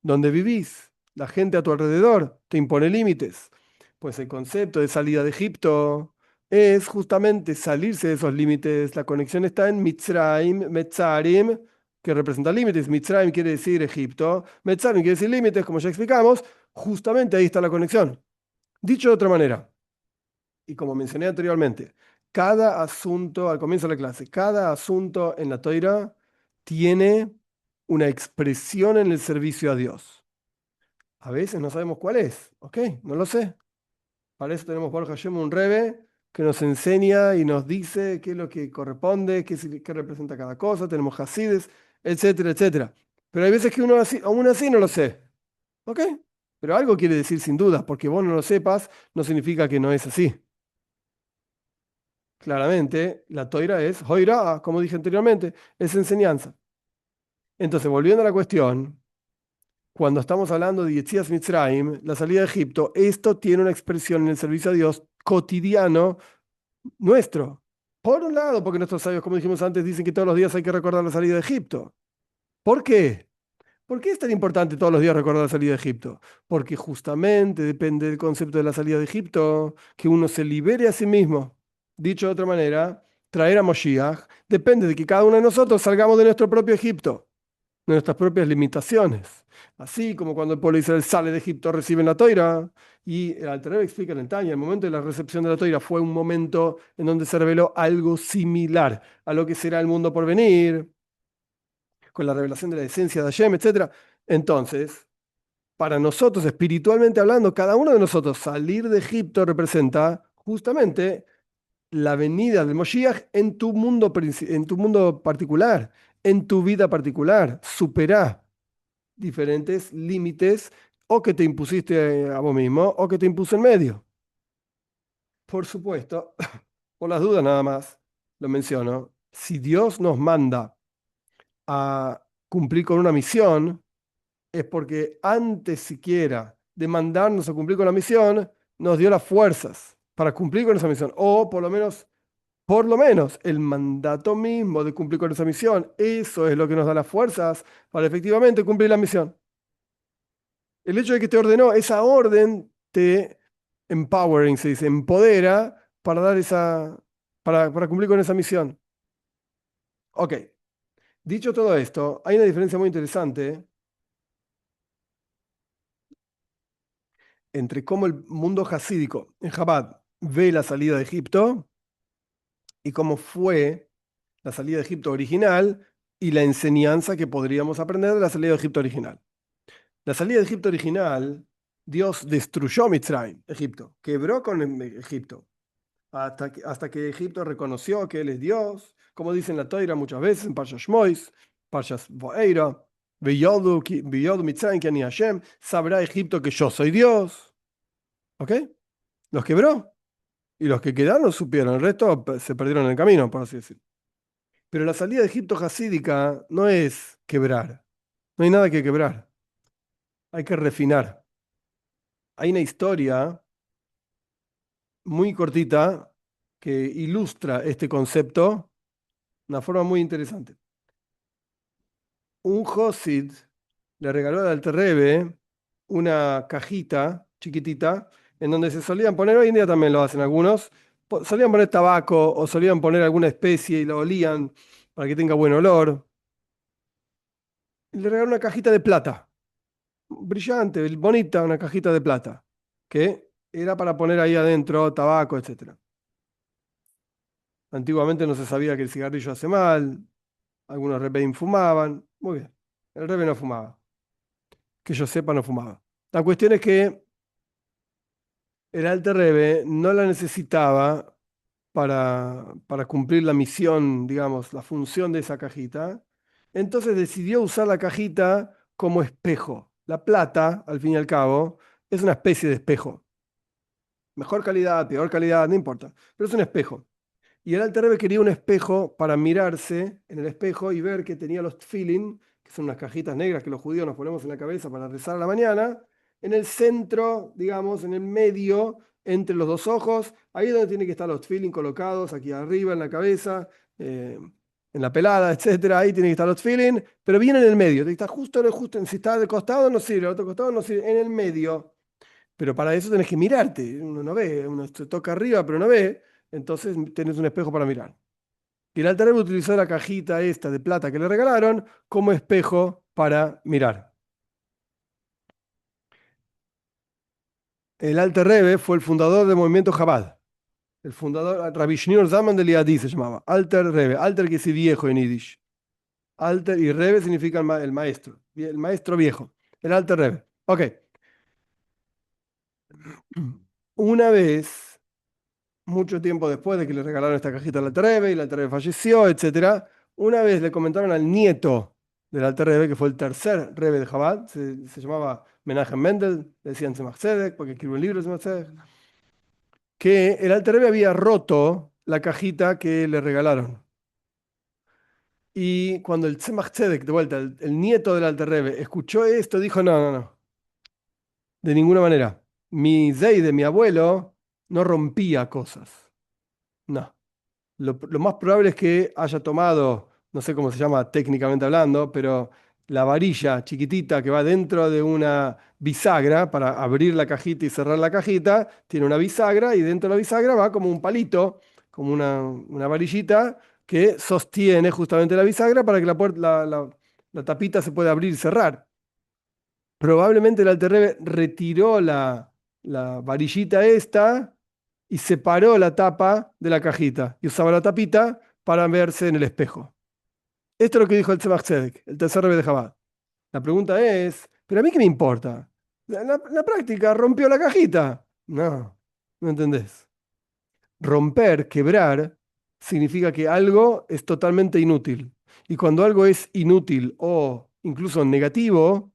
donde vivís. La gente a tu alrededor te impone límites. Pues el concepto de salida de Egipto es justamente salirse de esos límites. La conexión está en Mitzrayim, Metzarim, que representa límites. Mitzrayim quiere decir Egipto, Metzarim quiere decir límites, como ya explicamos. Justamente ahí está la conexión. Dicho de otra manera, y como mencioné anteriormente, cada asunto, al comienzo de la clase, cada asunto en la Toira tiene una expresión en el servicio a Dios. A veces no sabemos cuál es, ¿ok? No lo sé. Para eso tenemos Baruch Hashem, un Rebe que nos enseña y nos dice qué es lo que corresponde, qué representa cada cosa. Tenemos Hasides, etcétera, etcétera. Pero hay veces que uno aún así no lo sé, ¿ok? Pero algo quiere decir sin duda, porque vos no lo sepas, no significa que no es así. Claramente, la toira es hoira, como dije anteriormente, es enseñanza. Entonces, volviendo a la cuestión, cuando estamos hablando de Yetzias Mitzrayim, la salida de Egipto, esto tiene una expresión en el servicio a Dios cotidiano nuestro. Por un lado, porque nuestros sabios, como dijimos antes, dicen que todos los días hay que recordar la salida de Egipto. ¿Por qué? ¿Por qué es tan importante todos los días recordar la salida de Egipto? Porque justamente depende del concepto de la salida de Egipto, que uno se libere a sí mismo. Dicho de otra manera, traer a Moshiach depende de que cada uno de nosotros salgamos de nuestro propio Egipto, de nuestras propias limitaciones. Así como cuando el pueblo de Israel sale de Egipto, reciben la toira, y el Alter Rebbe explica en el Tanya, el momento de la recepción de la toira fue un momento en donde se reveló algo similar a lo que será el mundo por venir, con la revelación de la esencia de Hashem, etc. Entonces, para nosotros, espiritualmente hablando, cada uno de nosotros salir de Egipto representa justamente la venida del Moshiach en tu mundo, en tu mundo particular, en tu vida particular. Superá diferentes límites o que te impusiste a vos mismo o que te impuso en medio. Por supuesto, por las dudas nada más, lo menciono. Si Dios nos manda a cumplir con una misión, es porque antes siquiera de mandarnos a cumplir con la misión, nos dio las fuerzas para cumplir con esa misión. O por lo menos, el mandato mismo de cumplir con esa misión. Eso es lo que nos da las fuerzas para efectivamente cumplir la misión. El hecho de que te ordenó, esa orden te empowering, se dice, empodera para dar para cumplir con esa misión. Ok, dicho todo esto, hay una diferencia muy interesante entre cómo el mundo jasídico en Chabad ve la salida de Egipto y cómo fue la salida de Egipto original y la enseñanza que podríamos aprender de la salida de Egipto original. La salida de Egipto original, Dios destruyó Mitzrayim, Egipto, quebró con Egipto, hasta que Egipto reconoció que Él es Dios, como dice en la Toira muchas veces, en Parshas Shmois, Parshas Voeira, Viyodu Mitzrayim que ani Hashem, sabrá Egipto que yo soy Dios. ¿Ok? Los quebró. Y los que quedaron supieron, el resto se perdieron en el camino, por así decirlo. Pero la salida de Egipto jasídica no es quebrar. No hay nada que quebrar, hay que refinar. Hay una historia muy cortita que ilustra este concepto de una forma muy interesante. Un Josid le regaló al Alter Rebbe una cajita chiquitita en donde se solían poner, hoy en día también lo hacen algunos, solían poner tabaco o solían poner alguna especie y lo olían para que tenga buen olor. Y le regaló una cajita de plata, brillante, bonita, una cajita de plata, que era para poner ahí adentro tabaco, etcétera. Antiguamente no se sabía que el cigarrillo hace mal, algunos rebbeim fumaban, muy bien, el rebbe no fumaba, que yo sepa no fumaba. La cuestión es que el Alter Rebbe no la necesitaba para cumplir la misión, digamos, la función de esa cajita. Entonces decidió usar la cajita como espejo. La plata, al fin y al cabo, es una especie de espejo. Mejor calidad, peor calidad, no importa, pero es un espejo. Y el Alter Rebbe quería un espejo para mirarse en el espejo y ver que tenía los tefilin, que son unas cajitas negras que los judíos nos ponemos en la cabeza para rezar a la mañana, en el centro, digamos, en el medio, entre los dos ojos, ahí es donde tienen que estar los tefilin colocados, aquí arriba en la cabeza, eh, en la pelada, etcétera, ahí tienen que estar los tefilin, pero bien en el medio, está justo, si está de costado no sirve, al otro costado no sirve, en el medio. Pero para eso tenés que mirarte. Uno no ve, uno se toca arriba, pero no ve. Entonces tenés un espejo para mirar. Y el Alter Rebbe utilizó la cajita esta de plata que le regalaron como espejo para mirar. El Alter Rebbe fue el fundador del movimiento Chabad. El fundador, Rabbi Shneur Zalman de Liadi se llamaba. Alter Rebbe. Alter quiere decir viejo en Yiddish. Alter y Rebbe significa el maestro. El maestro viejo. El Alter Rebbe. Ok. Una vez mucho tiempo después de que le regalaron esta cajita al Alter Rebbe y el Alter Rebbe falleció, etcétera, una vez le comentaron al nieto del Alter Rebbe, que fue el tercer Rebbe de Chabad, se llamaba Menachem Mendel, le decían Tzemach Tzedek, porque escribió un libro de Tzemach Tzedek, que el Alter Rebbe había roto la cajita que le regalaron. Y cuando el Tzemach Tzedek, de vuelta, el nieto del Alter Rebbe, escuchó esto, dijo, no, no, no, de ninguna manera. Mi Zei de mi abuelo no rompía cosas. No. Lo más probable es que haya tomado, no sé cómo se llama técnicamente hablando, pero la varilla chiquitita que va dentro de una bisagra para abrir la cajita y cerrar la cajita, tiene una bisagra y dentro de la bisagra va como un palito, como una varillita que sostiene justamente la bisagra para que la tapita se pueda abrir y cerrar. Probablemente el Alter Rebbe retiró la varillita esta y separó la tapa de la cajita y usaba la tapita para verse en el espejo. Esto es lo que dijo el Tzemach Tzedek, el tercer Rebbe de Chabad. La pregunta es, ¿pero a mí qué me importa? La práctica rompió la cajita. No, no entendés. Romper, quebrar, significa que algo es totalmente inútil. Y cuando algo es inútil o incluso negativo,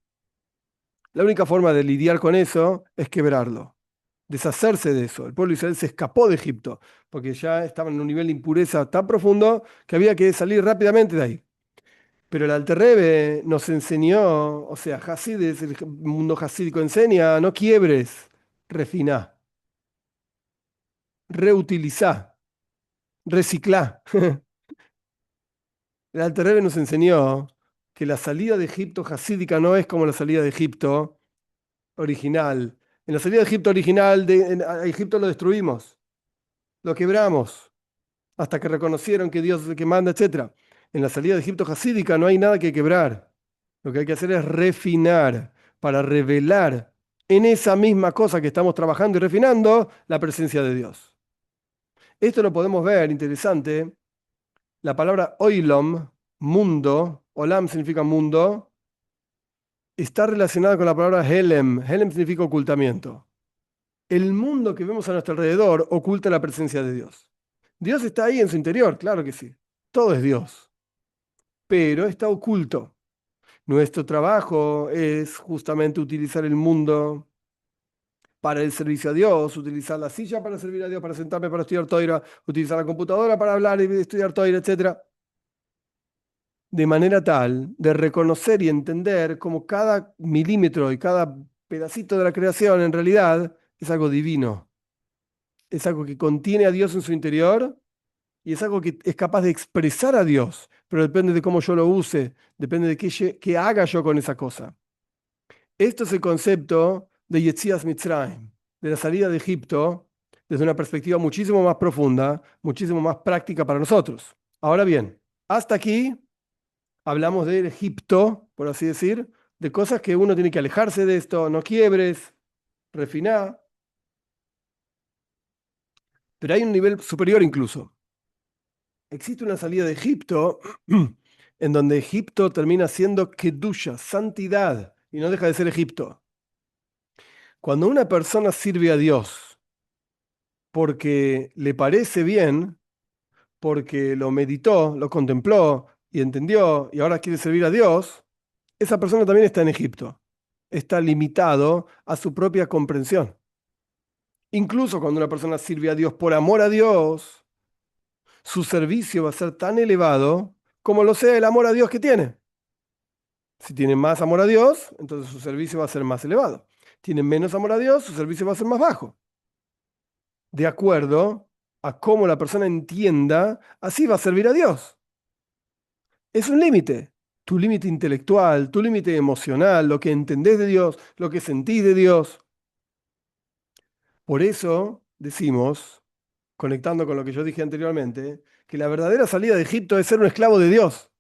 la única forma de lidiar con eso es quebrarlo, deshacerse de eso. El pueblo de Israel se escapó de Egipto porque ya estaba en un nivel de impureza tan profundo que había que salir rápidamente de ahí. Pero el Alter Rebbe nos enseñó, o sea, Hasides, el mundo hasídico enseña, no quiebres, refiná, reutilizá, reciclá. El Alter Rebbe nos enseñó que la salida de Egipto hasídica no es como la salida de Egipto original. En la salida de Egipto original, a Egipto lo destruimos, lo quebramos, hasta que reconocieron que Dios es el que manda, etc. En la salida de Egipto hasídica no hay nada que quebrar. Lo que hay que hacer es refinar para revelar en esa misma cosa que estamos trabajando y refinando la presencia de Dios. Esto lo podemos ver, interesante. La palabra oilom, mundo, olam significa mundo, está relacionada con la palabra helem. Helem significa ocultamiento. El mundo que vemos a nuestro alrededor oculta la presencia de Dios. Dios está ahí en su interior, claro que sí. Todo es Dios, pero está oculto. Nuestro trabajo es justamente utilizar el mundo para el servicio a Dios, utilizar la silla para servir a Dios, para sentarme para estudiar Toira, utilizar la computadora para hablar y estudiar Toira, etc. de manera tal de reconocer y entender cómo cada milímetro y cada pedacito de la creación en realidad es algo divino, es algo que contiene a Dios en su interior y es algo que es capaz de expresar a Dios, pero depende de cómo yo lo use, depende de qué haga yo con esa cosa. Esto es el concepto de Yetzias Mitzrayim, de la salida de Egipto, desde una perspectiva muchísimo más profunda, muchísimo más práctica para nosotros. Ahora bien, hasta aquí hablamos del Egipto, por así decir, de cosas que uno tiene que alejarse de esto, no quiebres, refinar, pero hay un nivel superior incluso. Existe una salida de Egipto en donde Egipto termina siendo Kedusha, santidad, y no deja de ser Egipto. Cuando una persona sirve a Dios porque le parece bien, porque lo meditó, lo contempló y entendió y ahora quiere servir a Dios, esa persona también está en Egipto. Está limitado a su propia comprensión. Incluso cuando una persona sirve a Dios por amor a Dios, su servicio va a ser tan elevado como lo sea el amor a Dios que tiene. Si tiene más amor a Dios, entonces su servicio va a ser más elevado. Tiene menos amor a Dios, su servicio va a ser más bajo. De acuerdo a cómo la persona entienda, así va a servir a Dios. Es un límite. Tu límite intelectual, tu límite emocional, lo que entendés de Dios, lo que sentís de Dios. Por eso decimos, conectando con lo que yo dije anteriormente, que la verdadera salida de Egipto es ser un esclavo de Dios.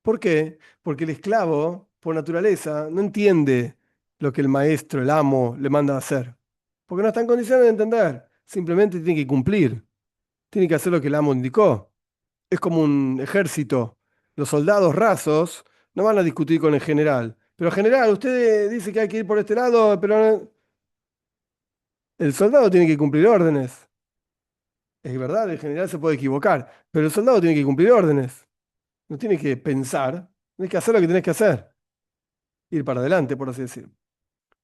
¿Por qué? Porque el esclavo, por naturaleza, no entiende lo que el maestro, el amo, le manda a hacer. Porque no está en condiciones de entender. Simplemente tiene que cumplir. Tiene que hacer lo que el amo indicó. Es como un ejército. Los soldados rasos no van a discutir con el general. Pero general, usted dice que hay que ir por este lado, pero el soldado tiene que cumplir órdenes. Es verdad, el general se puede equivocar, pero el soldado tiene que cumplir órdenes. No tiene que pensar, tienes que hacer lo que tienes que hacer. Ir para adelante, por así decir.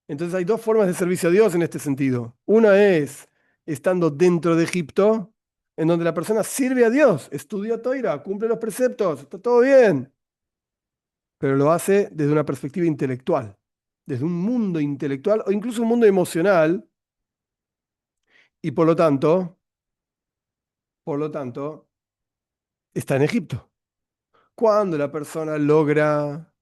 Entonces hay dos formas de servicio a Dios en este sentido. Una es estando dentro de Egipto, en donde la persona sirve a Dios, estudia Toira, cumple los preceptos, está todo bien, pero lo hace desde una perspectiva intelectual, desde un mundo intelectual o incluso un mundo emocional, y por lo tanto, está en Egipto. Cuando la persona logra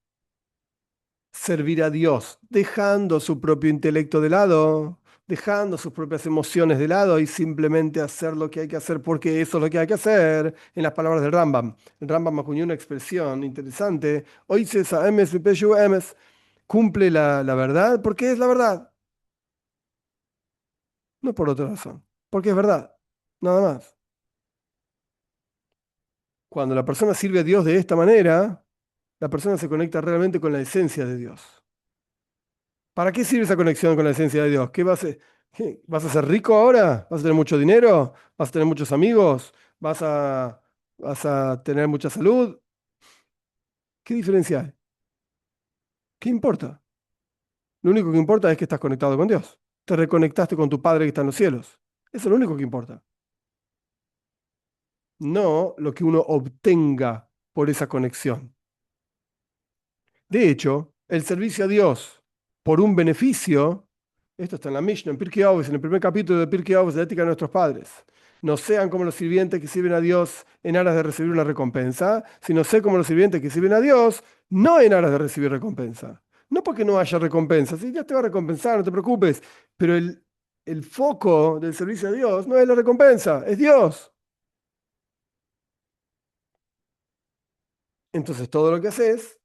servir a Dios, dejando su propio intelecto de lado, dejando sus propias emociones de lado y simplemente hacer lo que hay que hacer porque eso es lo que hay que hacer, en las palabras del Rambam. El Rambam acuñó una expresión interesante, oises a emes vipeshu emes, cumple la verdad porque es la verdad, no por otra razón, porque es verdad, nada más. Cuando la persona sirve a Dios de esta manera, la persona se conecta realmente con la esencia de Dios. ¿Para qué sirve esa conexión con la esencia de Dios? ¿Vas a ser rico ahora? ¿Vas a tener mucho dinero? ¿Vas a tener muchos amigos? ¿Vas a tener mucha salud? ¿Qué diferencia hay? ¿Qué importa? Lo único que importa es que estás conectado con Dios. Te reconectaste con tu Padre que está en los cielos. Eso es lo único que importa. No lo que uno obtenga por esa conexión. De hecho, el servicio a Dios por un beneficio, esto está en la Mishnah, en Pirkei Avos, en el primer capítulo de Pirkei Avos de la ética de nuestros padres. No sean como los sirvientes que sirven a Dios en aras de recibir una recompensa, sino sé como los sirvientes que sirven a Dios no en aras de recibir recompensa. No porque no haya recompensa, si ya te va a recompensar, no te preocupes, pero el foco del servicio a Dios no es la recompensa, es Dios. Entonces todo lo que haces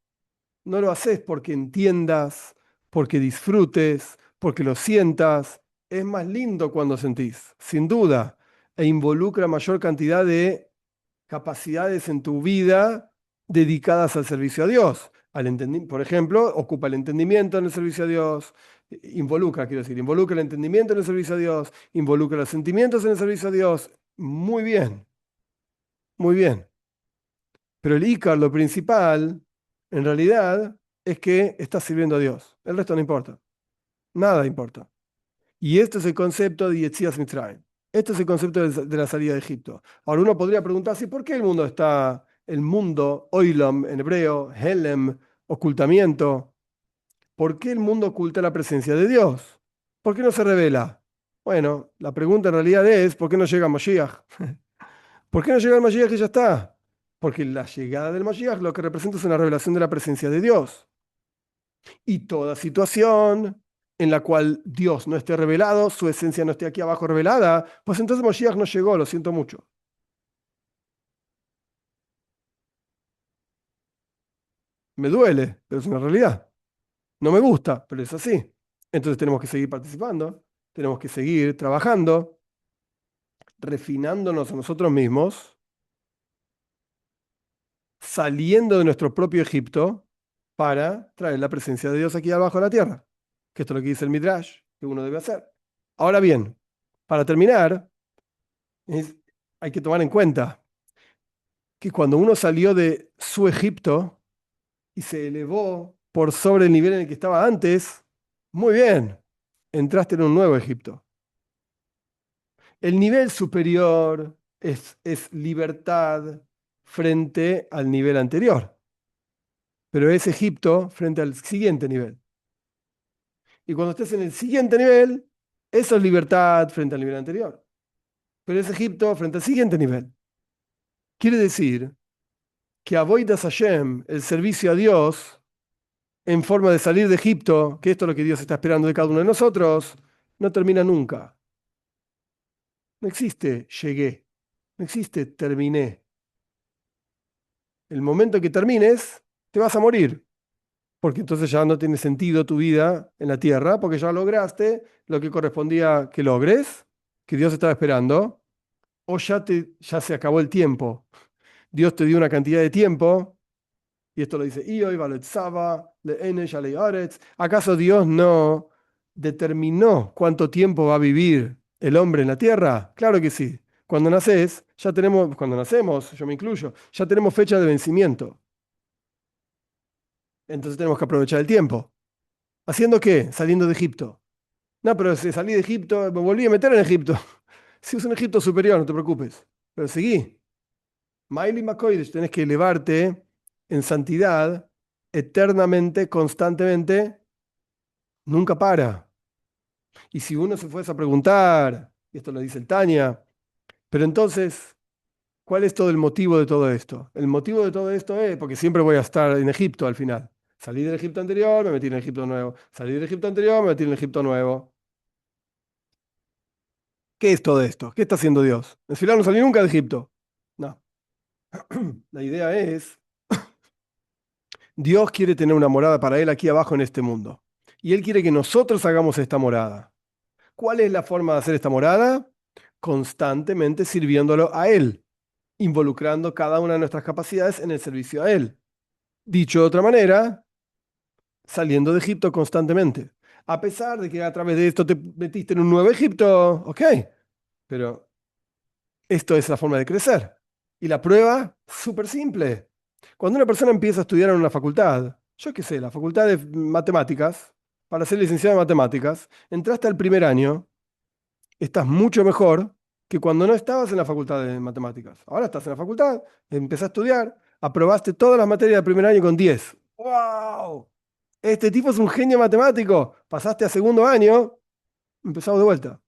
no lo haces porque entiendas, porque disfrutes, porque lo sientas. Es más lindo cuando sentís, sin duda, e involucra mayor cantidad de capacidades en tu vida dedicadas al servicio a Dios. Por ejemplo, ocupa el entendimiento en el servicio a Dios, involucra, quiero decir, involucra el entendimiento en el servicio a Dios, involucra los sentimientos en el servicio a Dios. Muy bien, muy bien. Pero el ícar, lo principal, en realidad, es que estás sirviendo a Dios. El resto no importa. Nada importa. Y este es el concepto de Yetzias Mitzrayim. Este es el concepto de la salida de Egipto. Ahora uno podría preguntarse, ¿por qué el mundo está el mundo, oilom en hebreo, helem, ocultamiento. ¿Por qué el mundo oculta la presencia de Dios? ¿Por qué no se revela? Bueno, la pregunta en realidad es, ¿por qué no llega Mashiach? ¿Por qué no llega el Mashiach y ya está? Porque la llegada del Mashiach lo que representa es una revelación de la presencia de Dios. Y toda situación en la cual Dios no esté revelado, su esencia no esté aquí abajo revelada, pues entonces Mashiach no llegó, lo siento mucho. Me duele, pero es una realidad. No me gusta, pero es así. Entonces tenemos que seguir participando, tenemos que seguir trabajando, refinándonos a nosotros mismos, saliendo de nuestro propio Egipto para traer la presencia de Dios aquí abajo de la tierra. Que esto es lo que dice el Midrash, que uno debe hacer. Ahora bien, para terminar, hay que tomar en cuenta que cuando uno salió de su Egipto y se elevó por sobre el nivel en el que estaba antes, muy bien, entraste en un nuevo Egipto. El nivel superior es libertad frente al nivel anterior, pero es Egipto frente al siguiente nivel. Y cuando estés en el siguiente nivel, eso es libertad frente al nivel anterior, pero es Egipto frente al siguiente nivel. Quiere decir que Avodas Hashem, el servicio a Dios, en forma de salir de Egipto, que esto es lo que Dios está esperando de cada uno de nosotros, no termina nunca. No existe llegué, no existe terminé. El momento que termines, te vas a morir, porque entonces ya no tiene sentido tu vida en la tierra, porque ya lograste lo que correspondía que logres, que Dios estaba esperando, o ya se acabó el tiempo. Dios te dio una cantidad de tiempo. Y esto lo dice Ioy, Valetzava, Le'enesh, Aretz. ¿Acaso Dios no determinó cuánto tiempo va a vivir el hombre en la tierra? Claro que sí. Cuando naces, ya tenemos, cuando nacemos, yo me incluyo, ya tenemos fecha de vencimiento. Entonces tenemos que aprovechar el tiempo. ¿Haciendo qué? Saliendo de Egipto. No, pero si salí de Egipto, me volví a meter en Egipto. Si es un Egipto superior, no te preocupes. Pero seguí. Miley McCoy, tenés que elevarte en santidad eternamente, constantemente, nunca para. Y si uno se fuese a preguntar, y esto lo dice el Tania, pero entonces, ¿cuál es todo el motivo de todo esto? El motivo de todo esto es porque siempre voy a estar en Egipto al final. Salí del Egipto anterior, me metí en el Egipto nuevo. Salí del Egipto anterior, me metí en el Egipto nuevo. ¿Qué es todo esto? ¿Qué está haciendo Dios? En final no salí nunca de Egipto. No. La idea es, Dios quiere tener una morada para Él aquí abajo en este mundo. Y Él quiere que nosotros hagamos esta morada. ¿Cuál es la forma de hacer esta morada? Constantemente sirviéndolo a Él, involucrando cada una de nuestras capacidades en el servicio a Él. Dicho de otra manera, saliendo de Egipto constantemente. A pesar de que a través de esto te metiste en un nuevo Egipto, ok, pero esto es la forma de crecer. Y la prueba, súper simple. Cuando una persona empieza a estudiar en una facultad, yo qué sé, la facultad de matemáticas, para ser licenciado en matemáticas, entraste al primer año, estás mucho mejor que cuando no estabas en la facultad de matemáticas. Ahora estás en la facultad, empezás a estudiar, aprobaste todas las materias del primer año con 10. ¡Wow! Este tipo es un genio matemático. Pasaste a segundo año, empezamos de vuelta.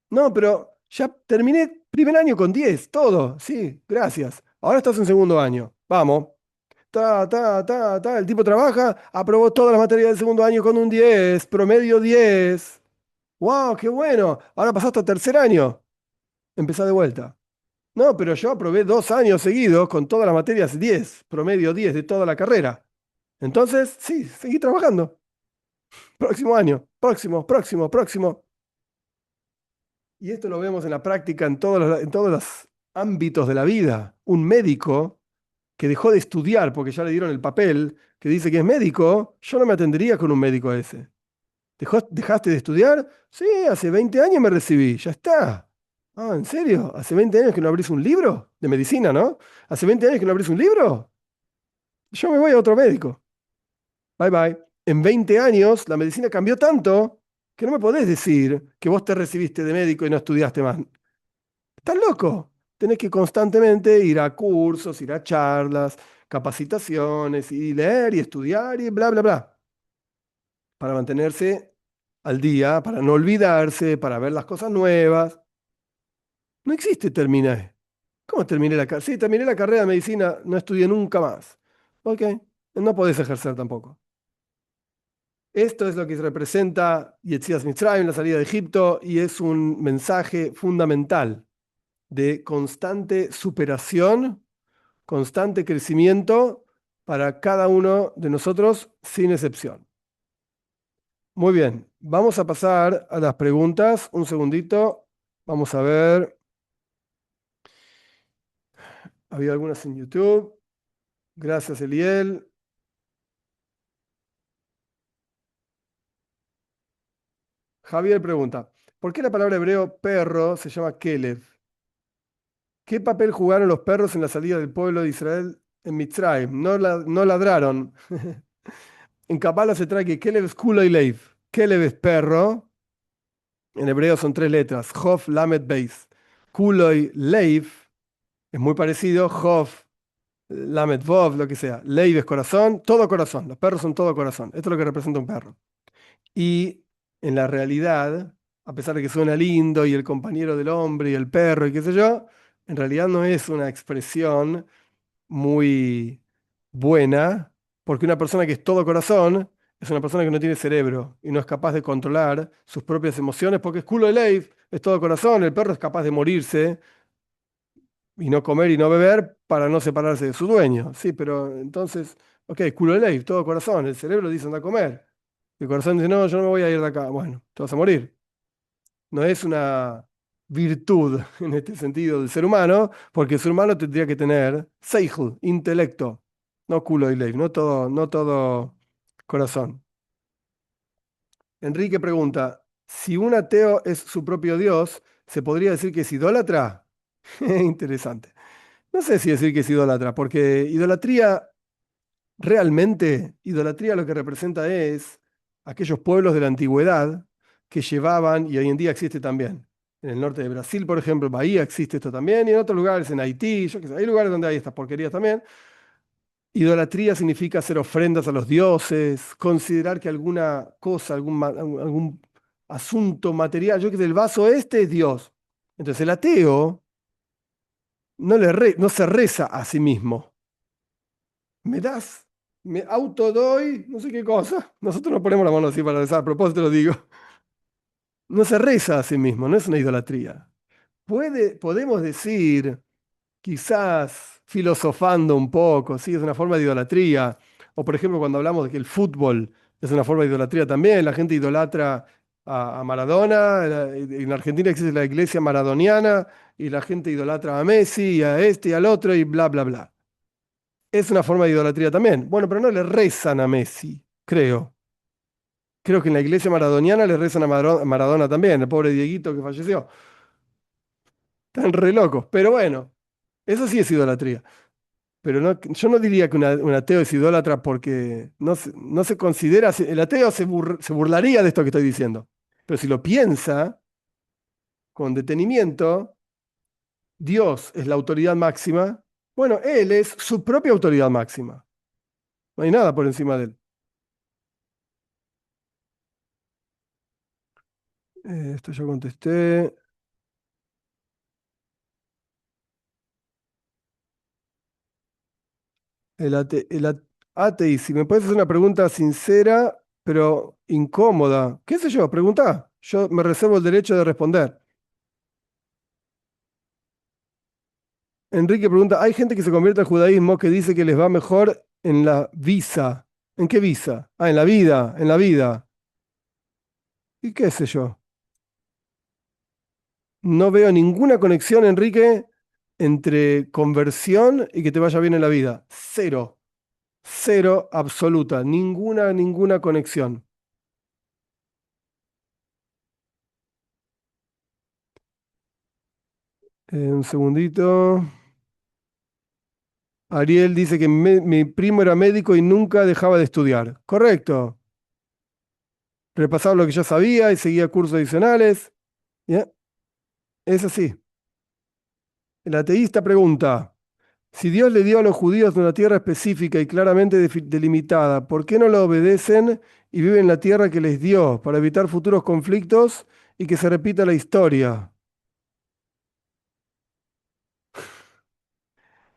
No, pero ya terminé primer año con 10, todo. Sí, gracias. Ahora estás en segundo año. Vamos. El tipo trabaja, aprobó todas las materias del segundo año con un 10, promedio 10. ¡Wow, qué bueno! Ahora pasaste a tercer año. Empezá de vuelta. No, pero yo aprobé 2 años seguidos con todas las materias 10, promedio 10 de toda la carrera. Entonces, sí, seguí trabajando. Próximo año, próximo, próximo, próximo. Y esto lo vemos en la práctica en todos los ámbitos de la vida. Un médico que dejó de estudiar porque ya le dieron el papel que dice que es médico, yo no me atendería con un médico ese. ¿Dejaste de estudiar? Sí, hace 20 años me recibí, ya está. Ah, ¿en serio? ¿Hace 20 años que no abrís un libro? De medicina, ¿no? ¿Hace 20 años que no abrís un libro? Yo me voy a otro médico. Bye bye. En 20 años la medicina cambió tanto que no me podés decir que vos te recibiste de médico y no estudiaste más. ¿Estás loco? tenés que constantemente ir a cursos, ir a charlas, capacitaciones y leer y estudiar y bla, bla, bla, para mantenerse al día, para no olvidarse, para ver las cosas nuevas. No existe terminé. ¿Cómo terminé la carrera? Sí, terminé la carrera de medicina, no estudié nunca más. Ok, no podés ejercer tampoco. Esto es lo que representa Yetzias Mitzrayim, la salida de Egipto, y es un mensaje fundamental de constante superación, constante crecimiento para cada uno de nosotros, sin excepción. Muy bien, vamos a pasar a las preguntas. Un segundito. Vamos a ver. Había algunas en YouTube. Gracias, Eliel. Javier pregunta, ¿por qué la palabra hebreo perro se llama Kelev? ¿Qué papel jugaron los perros en la salida del pueblo de Israel en Mitzrayim? No, no ladraron. En Kabbalah se trae que Kelev es Kulo y Leiv. Kelev es perro. En hebreo son tres letras. Hof, Lamed, Beis. Kulo y Leiv es muy parecido. Hof, Lamed, Vov, lo que sea. Leiv es corazón. Todo corazón. Los perros son todo corazón. Esto es lo que representa un perro. Y en la realidad, a pesar de que suena lindo y el compañero del hombre y el perro y qué sé yo, en realidad no es una expresión muy buena, porque una persona que es todo corazón es una persona que no tiene cerebro y no es capaz de controlar sus propias emociones, porque es culo de Leif, es todo corazón, el perro es capaz de morirse y no comer y no beber para no separarse de su dueño. Sí, pero entonces, ok, culo de Leif, todo corazón, el cerebro dice anda a comer. El corazón dice, no, yo no me voy a ir de acá. Bueno, te vas a morir. No es una virtud en este sentido del ser humano, porque el ser humano tendría que tener seichel, intelecto, no culo y ley, no todo corazón. Enrique pregunta, si un ateo es su propio Dios, ¿se podría decir que es idólatra? Interesante. No sé si decir que es idólatra, porque idolatría, realmente, idolatría lo que representa es aquellos pueblos de la antigüedad que llevaban, y hoy en día existe también. En el norte de Brasil, por ejemplo, Bahía existe esto también, y en otros lugares, en Haití, yo qué sé, hay lugares donde hay estas porquerías también. Idolatría significa hacer ofrendas a los dioses, considerar que alguna cosa, algún asunto material, yo qué sé, el vaso este es Dios. Entonces el ateo no se reza a sí mismo. ¿Me das? Me autodoy, no sé qué cosa. Nosotros nos ponemos la mano así para rezar, a propósito lo digo. No se reza a sí mismo, no es una idolatría. Podemos decir, quizás filosofando un poco, sí, es una forma de idolatría. O por ejemplo, cuando hablamos de que el fútbol es una forma de idolatría también, la gente idolatra a Maradona, en Argentina existe la iglesia maradoniana y la gente idolatra a Messi y a este y al otro y bla, bla, bla. Es una forma de idolatría también. Bueno, pero no le rezan a Messi, creo. Creo que en la iglesia maradoniana le rezan a Maradona también, el pobre Dieguito que falleció. Están re locos. Pero bueno, eso sí es idolatría. Pero no, yo no diría que un ateo es idólatra porque no se considera, el ateo se burlaría de esto que estoy diciendo. Pero si lo piensa con detenimiento, Dios es la autoridad máxima. Bueno, Él es su propia autoridad máxima. No hay nada por encima de Él. Esto yo contesté. Atei, si me puedes hacer una pregunta sincera, pero incómoda. ¿Qué sé yo? Pregunta. Yo me reservo el derecho de responder. Enrique pregunta, ¿hay gente que se convierte al judaísmo que dice que les va mejor en la visa? ¿En qué visa? Ah, en la vida, en la vida. ¿Y qué sé yo? No veo ninguna conexión, Enrique, entre conversión y que te vaya bien en la vida. Cero, cero absoluta, ninguna conexión. Un segundito. Ariel dice que mi primo era médico y nunca dejaba de estudiar. Correcto. Repasaba lo que ya sabía y seguía cursos adicionales. Ya, es así. El ateísta pregunta, si Dios le dio a los judíos una tierra específica y claramente delimitada, ¿por qué no la obedecen y viven en la tierra que les dio para evitar futuros conflictos y que se repita la historia?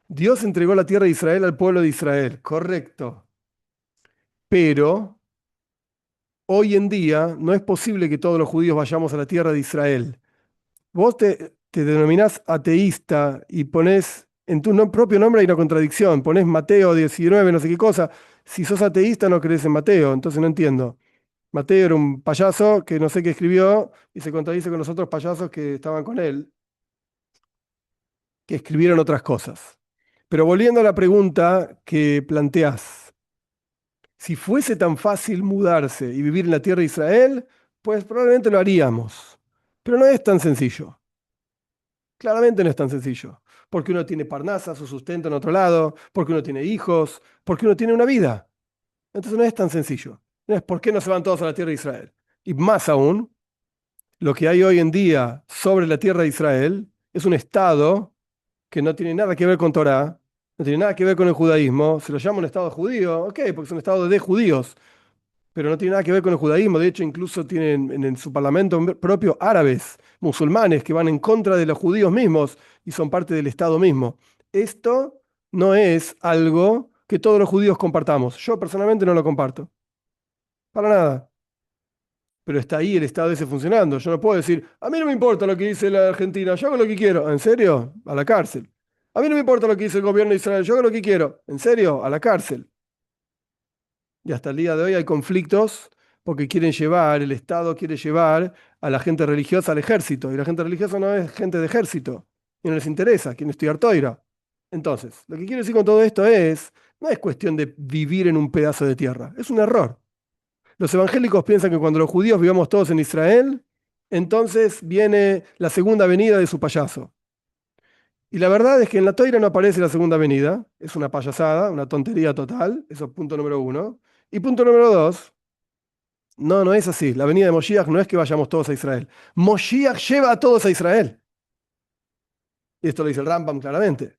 Dios entregó la tierra de Israel al pueblo de Israel, correcto. Pero hoy en día no es posible que todos los judíos vayamos a la tierra de Israel. Vos te denominás ateísta y ponés en tu propio nombre hay una contradicción. Ponés Mateo 19, no sé qué cosa. Si sos ateísta no crees en Mateo, entonces no entiendo. Mateo era un payaso que no sé qué escribió y se contradice con los otros payasos que estaban con él, que escribieron otras cosas. Pero volviendo a la pregunta que planteás, si fuese tan fácil mudarse y vivir en la tierra de Israel, pues probablemente lo haríamos. Pero no es tan sencillo. Claramente no es tan sencillo. Porque uno tiene parnasa, su sustento en otro lado, porque uno tiene hijos, porque uno tiene una vida. Entonces no es tan sencillo. No es por qué no se van todos a la tierra de Israel. Y más aún, lo que hay hoy en día sobre la tierra de Israel es un Estado que no tiene nada que ver con Torá, no tiene nada que ver con el judaísmo. Se lo llama un Estado judío, ok, porque es un Estado de judíos, pero no tiene nada que ver con el judaísmo. De hecho, incluso tienen en su parlamento propio árabes, musulmanes, que van en contra de los judíos mismos y son parte del Estado mismo. Esto no es algo que todos los judíos compartamos. Yo personalmente no lo comparto, para nada. Pero está ahí el Estado ese funcionando. Yo no puedo decir, a mí no me importa lo que dice la Argentina, yo hago lo que quiero. ¿En serio? A la cárcel. A mí no me importa lo que dice el gobierno de Israel, yo hago lo que quiero. ¿En serio? A la cárcel. Y hasta el día de hoy hay conflictos porque quieren llevar, el Estado quiere llevar a la gente religiosa al ejército. Y la gente religiosa no es gente de ejército. Y no les interesa, quieren estudiar toira. Entonces, lo que quiero decir con todo esto es, no es cuestión de vivir en un pedazo de tierra, es un error. Los evangélicos piensan que cuando los judíos vivamos todos en Israel, entonces viene la segunda venida de su payaso. Y la verdad es que en la toira no aparece la segunda venida, es una payasada, una tontería total, eso es punto número uno. Y punto número dos, no, no es así. La venida de Moshiach no es que vayamos todos a Israel. Moshiach lleva a todos a Israel. Y esto lo dice el Rambam claramente.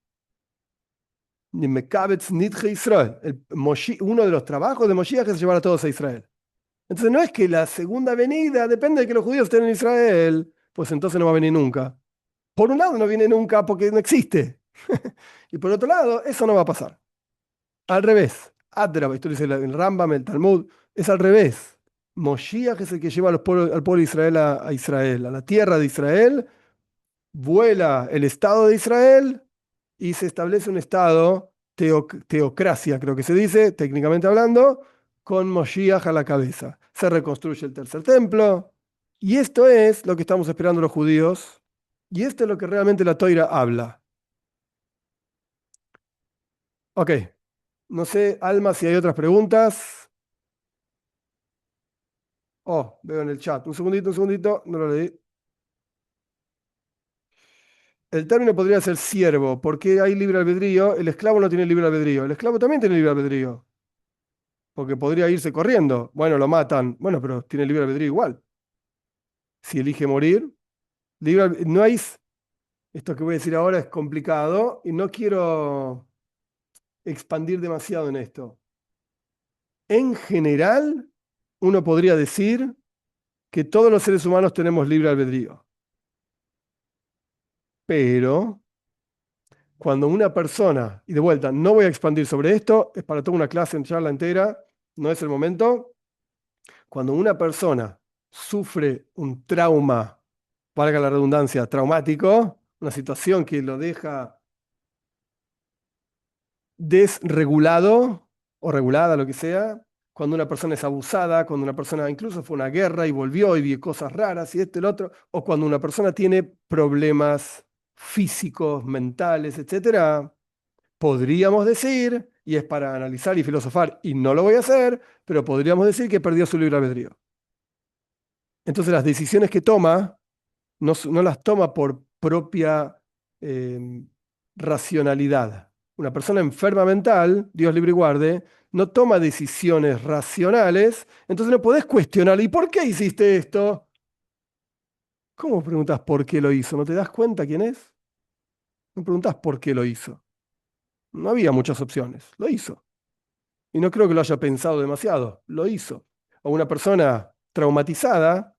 Ni Mekabetz nitche Israel. Uno de los trabajos de Moshiach es llevar a todos a Israel. Entonces no es que la segunda venida depende de que los judíos estén en Israel, pues entonces no va a venir nunca. Por un lado no viene nunca porque no existe. Y por otro lado, eso no va a pasar. Al revés. Adraba, esto dice el Rambam, el Talmud, es al revés. Moshiach es el que lleva al pueblo de Israel a Israel, a la tierra de Israel, vuela el Estado de Israel y se establece un Estado, teocracia creo que se dice, técnicamente hablando, con Moshiach a la cabeza. Se reconstruye el tercer templo y esto es lo que estamos esperando los judíos y esto es lo que realmente la Toira habla. Ok, no sé, Alma, si hay otras preguntas. Oh, veo en el chat. Un segundito, no lo leí. El término podría ser siervo, porque hay libre albedrío. El esclavo no tiene libre albedrío. El esclavo también tiene libre albedrío, porque podría irse corriendo. Bueno, lo matan. Bueno, pero tiene libre albedrío igual. Si elige morir, no hay. Esto que voy a decir ahora es complicado y no quiero expandir demasiado en esto. En general, uno podría decir que todos los seres humanos tenemos libre albedrío. Pero cuando una persona, y de vuelta, no voy a expandir sobre esto, es para toda una clase en charla entera, no es el momento. Cuando una persona sufre un trauma, valga la redundancia, traumático, una situación que lo deja desregulado o regulada, lo que sea, cuando una persona es abusada, cuando una persona incluso fue a una guerra y volvió y vio cosas raras y esto y lo otro, o cuando una persona tiene problemas físicos, mentales, etcétera, podríamos decir, y es para analizar y filosofar, y no lo voy a hacer, pero podríamos decir que perdió su libre albedrío. Entonces las decisiones que toma no las toma por propia eh, racionalidad. Una persona enferma mental, Dios libre y guarde, no toma decisiones racionales, entonces no podés cuestionar, ¿y por qué hiciste esto? ¿Cómo preguntas por qué lo hizo? ¿No te das cuenta quién es? Me preguntás por qué lo hizo. No había muchas opciones, lo hizo. Y no creo que lo haya pensado demasiado, lo hizo. O una persona traumatizada,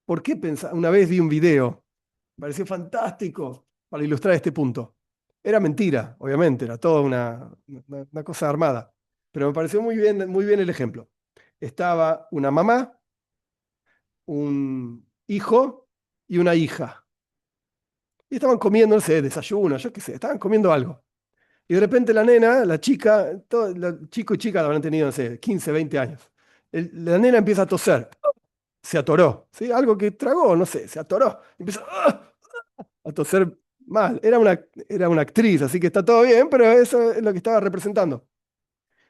¿por qué pensar? Una vez vi un video, me pareció fantástico para ilustrar este punto. Era mentira, obviamente, era toda una cosa armada. Pero me pareció muy bien el ejemplo. Estaba una mamá, un hijo y una hija. Y estaban comiendo, no sé, desayuno, yo qué sé, estaban comiendo algo. Y de repente la nena, la chica, chico y chica habrán tenido, no sé, 15, 20 años. La nena empieza a toser, se atoró, ¿sí? Algo que tragó, no sé, se atoró. Empieza a toser mal. Era una actriz, así que está todo bien, pero eso es lo que estaba representando.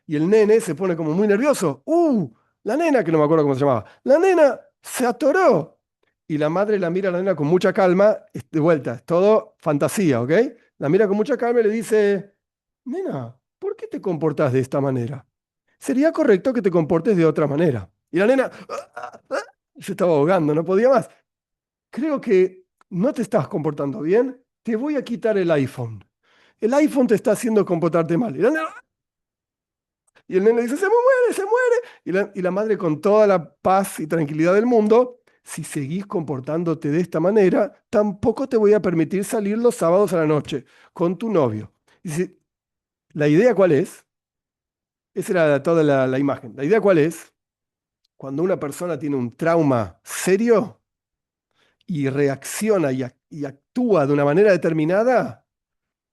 Y el nene se pone como muy nervioso. La nena, que no me acuerdo cómo se llamaba, la nena se atoró. Y la madre la mira a la nena con mucha calma, de vuelta, es todo fantasía, ¿ok? La mira con mucha calma y le dice, nena, ¿por qué te comportas de esta manera? Sería correcto que te comportes de otra manera. Y la nena se estaba ahogando, no podía más. Creo que no te estás comportando bien, te voy a quitar el iPhone. El iPhone te está haciendo comportarte mal. Y la nena, y el nene dice, se me muere, se muere. Y la madre con toda la paz y tranquilidad del mundo, si seguís comportándote de esta manera, tampoco te voy a permitir salir los sábados a la noche con tu novio. Dice, ¿la idea cuál es? Esa era toda la imagen. ¿La idea cuál es? Cuando una persona tiene un trauma serio y reacciona y actúa de una manera determinada,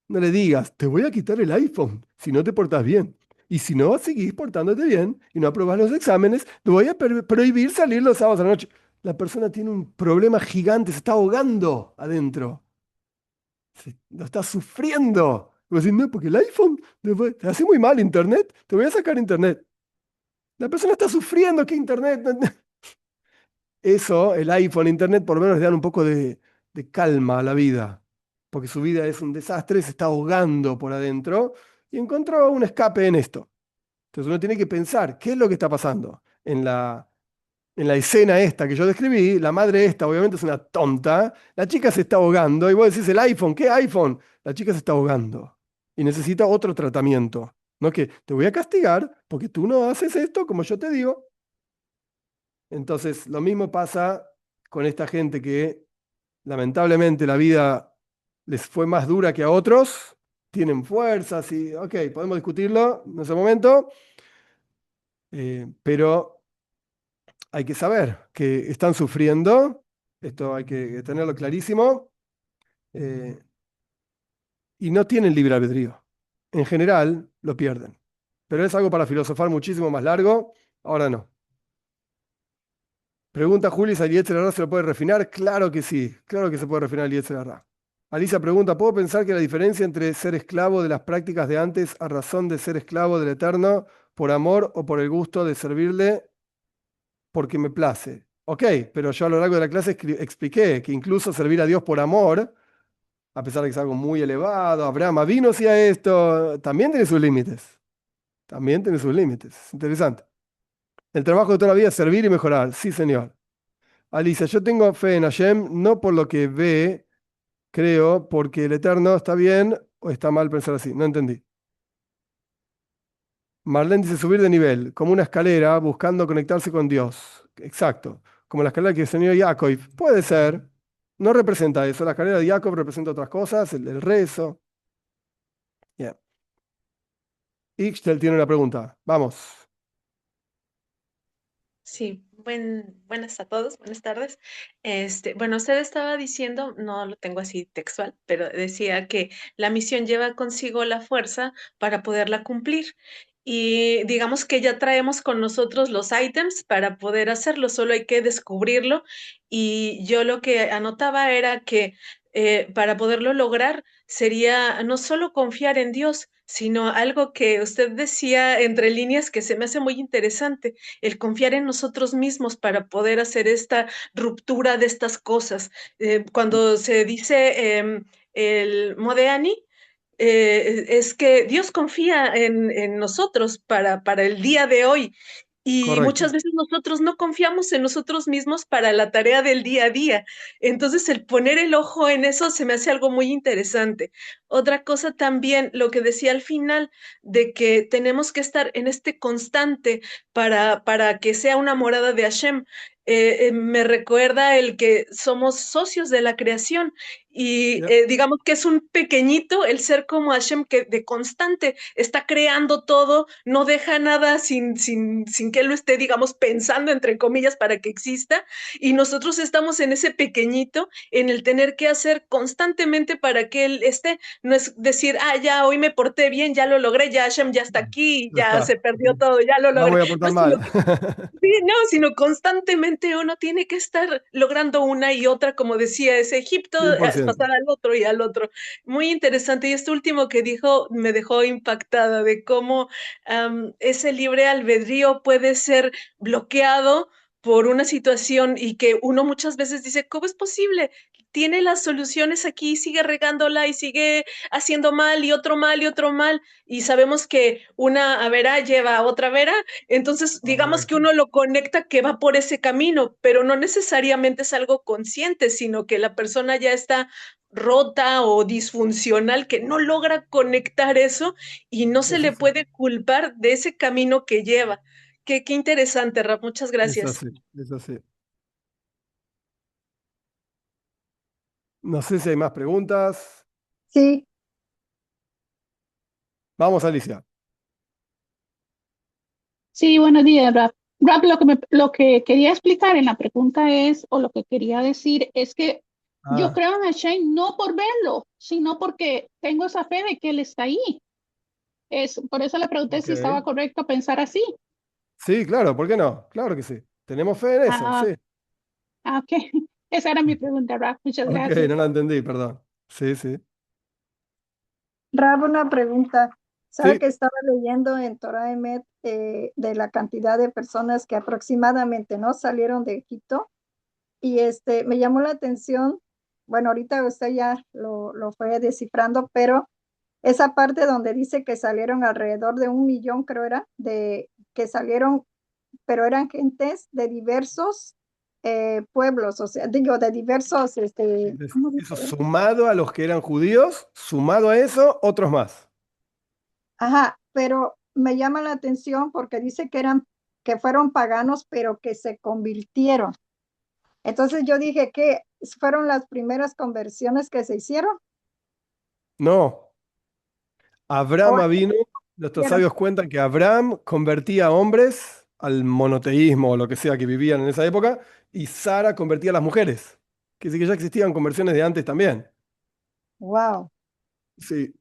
no le digas, te voy a quitar el iPhone si no te portas bien. Y si no seguís portándote bien y no aprobas los exámenes, te voy a prohibir salir los sábados a la noche. La persona tiene un problema gigante, se está ahogando adentro. Lo está sufriendo. Y vos decís, no, porque el iPhone te hace muy mal internet, te voy a sacar internet. La persona está sufriendo que internet. Eso, el iPhone, internet, por lo menos le dan un poco de calma a la vida, porque su vida es un desastre, se está ahogando por adentro y encontró un escape en esto. Entonces uno tiene que pensar, ¿qué es lo que está pasando? En la escena esta que yo describí, la madre esta obviamente es una tonta, la chica se está ahogando y vos decís, el iPhone, ¿qué iPhone? La chica se está ahogando y necesita otro tratamiento. No que te voy a castigar porque tú no haces esto como yo te digo. Entonces, lo mismo pasa con esta gente que lamentablemente la vida les fue más dura que a otros, tienen fuerzas y, ok, podemos discutirlo en ese momento, pero hay que saber que están sufriendo, esto hay que tenerlo clarísimo, eh, y no tienen libre albedrío. En general, lo pierden. Pero es algo para filosofar muchísimo más largo, ahora no. Pregunta Juli si el Yetzer Hara se lo puede refinar. Claro que sí, claro que se puede refinar el Yetzer Hara. Alicia pregunta, ¿puedo pensar que la diferencia entre ser esclavo de las prácticas de antes a razón de ser esclavo del Eterno por amor o por el gusto de servirle porque me place? Ok, pero yo a lo largo de la clase expliqué que incluso servir a Dios por amor, a pesar de que es algo muy elevado, Abraham vino hacia esto, también tiene sus límites. También tiene sus límites. Interesante. El trabajo de toda la vida es servir y mejorar. Sí, señor. Alicia, yo tengo fe en Hashem, no por lo que ve, creo, porque el Eterno está bien o está mal pensar así. No entendí. Marlene dice subir de nivel, como una escalera buscando conectarse con Dios. Exacto. Como la escalera que enseñó Jacob. Puede ser. No representa eso. La escalera de Jacob representa otras cosas, el rezo. Bien. Ixtel tiene una pregunta. Vamos. Sí, buenas a todos, buenas tardes. Bueno, usted estaba diciendo, no lo tengo así textual, pero decía que la misión lleva consigo la fuerza para poderla cumplir. Y digamos que ya traemos con nosotros los ítems para poder hacerlo, solo hay que descubrirlo. Y yo lo que anotaba era que para poderlo lograr sería no solo confiar en Dios, sino algo que usted decía entre líneas que se me hace muy interesante, el confiar en nosotros mismos para poder hacer esta ruptura de estas cosas. Cuando se dice el Modeani, es que Dios confía en nosotros para el día de hoy. Y muchas correcto. veces nosotros no confiamos en nosotros mismos para la tarea del día a día. Entonces, el poner el ojo en eso se me hace algo muy interesante. Otra cosa también, lo que decía al final, de que tenemos que estar en este constante para que sea una morada de Hashem. Me recuerda el que somos socios de la creación y Ya, digamos que es un pequeñito el ser como Hashem que de constante está creando todo, no deja nada sin que él lo esté, digamos, pensando, entre comillas, para que exista. Y nosotros estamos en ese pequeñito, en el tener que hacer constantemente para que él esté. No es decir, ah, ya hoy me porté bien, ya lo logré, ya Hashem ya está aquí, ya ya se está. Ok. perdió todo, ya lo No logré. voy a No, portar sino mal. que sí, no, sino constantemente uno tiene que estar logrando una y otra, como decía, ese Egipto, 100%. pasar al otro y al otro. Muy interesante. Y esto último que dijo me dejó impactada de cómo ese libre albedrío puede ser bloqueado por una situación y que uno muchas veces dice, ¿cómo es posible? Tiene las soluciones aquí, sigue regándola y sigue haciendo mal y otro mal y otro mal. Y sabemos que una avera lleva a otra vera, entonces, digamos que Correcto. uno lo conecta que va por ese camino, pero no necesariamente es algo consciente, sino que la persona ya está rota o disfuncional, que no logra conectar eso y no se Es le así. puede culpar de ese camino que lleva. Qué interesante, Rap. Muchas Es gracias. así. Es así. No sé si hay más preguntas. Sí, Vamos, Alicia. sí, buenos días, Rap. Rap, lo que quería explicar en la pregunta es, o lo que quería decir, es que yo Ah, creo en Hashem no por verlo, sino porque tengo esa fe de que Él está ahí. Por eso le pregunté ok. si estaba correcto pensar así. Sí, claro, ¿por qué no? Claro que sí. Tenemos fe en eso, Ah, sí. ok. Esa era mi pregunta, Rap. Muchas Ok, gracias. no la entendí, perdón. Sí, sí. Rab, una pregunta. Sabe Sí. que estaba leyendo en Torah Emet de la cantidad de personas que aproximadamente no salieron de Egipto y me llamó la atención. Bueno, ahorita usted ya lo fue descifrando, pero esa parte donde dice que salieron alrededor de 1 millón, creo era, de que salieron, pero eran gentes de diversos pueblos, o sea, digo, de diversos, ¿cómo Eso dice? sumado a los que eran judíos, sumado a eso, otros más. Ajá, pero me llama la atención porque dice que fueron paganos, pero que se convirtieron. Entonces yo dije que fueron las primeras conversiones que se hicieron No, o Abraham vino, nuestros hicieron. sabios cuentan que Abraham convertía a hombres al monoteísmo o lo que sea que vivían en esa época, y Sara convertía a las mujeres. Que sí que ya existían conversiones de antes también. Wow. Sí.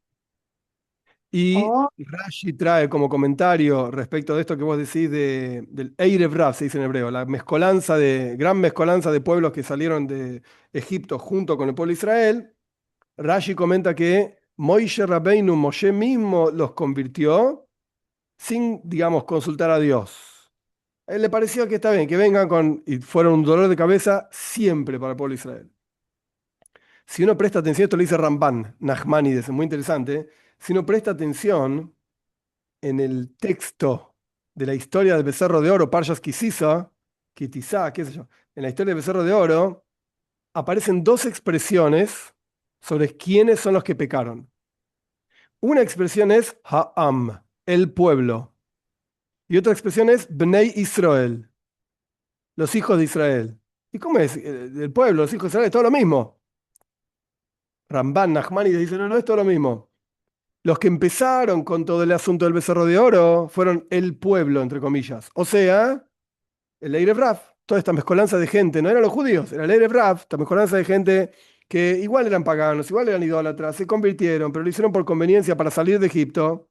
Y Oh, Rashi trae como comentario respecto de esto que vos decís del Erev Rav, se dice en hebreo, la mezcolanza gran mezcolanza de pueblos que salieron de Egipto junto con el pueblo de Israel. Rashi comenta que Moishe Rabbeinu, Moshe mismo los convirtió sin, digamos, consultar a Dios. A él le pareció que está bien, que vengan y fueron un dolor de cabeza siempre para el pueblo de Israel. Si uno presta atención, esto lo dice Ramban, Nachmanides, es muy interesante. Si uno presta atención en el texto de la historia del becerro de oro, Parshas Kisisa, Kitizá, qué sé yo, en la historia del becerro de oro, aparecen dos expresiones sobre quiénes son los que pecaron. Una expresión es Ha'am, el pueblo, y otra expresión es Bnei Israel, los hijos de Israel. ¿Y cómo es? El pueblo, los hijos de Israel, es todo lo mismo. Ramban, Nachmanides dicen, no, no es todo lo mismo. Los que empezaron con todo el asunto del becerro de oro fueron el pueblo, entre comillas. O sea, el Erev Rav, toda esta mezcolanza de gente, no eran los judíos, era el Erev Rav, esta mezcolanza de gente que igual eran paganos, igual eran idólatras, se convirtieron, pero lo hicieron por conveniencia para salir de Egipto.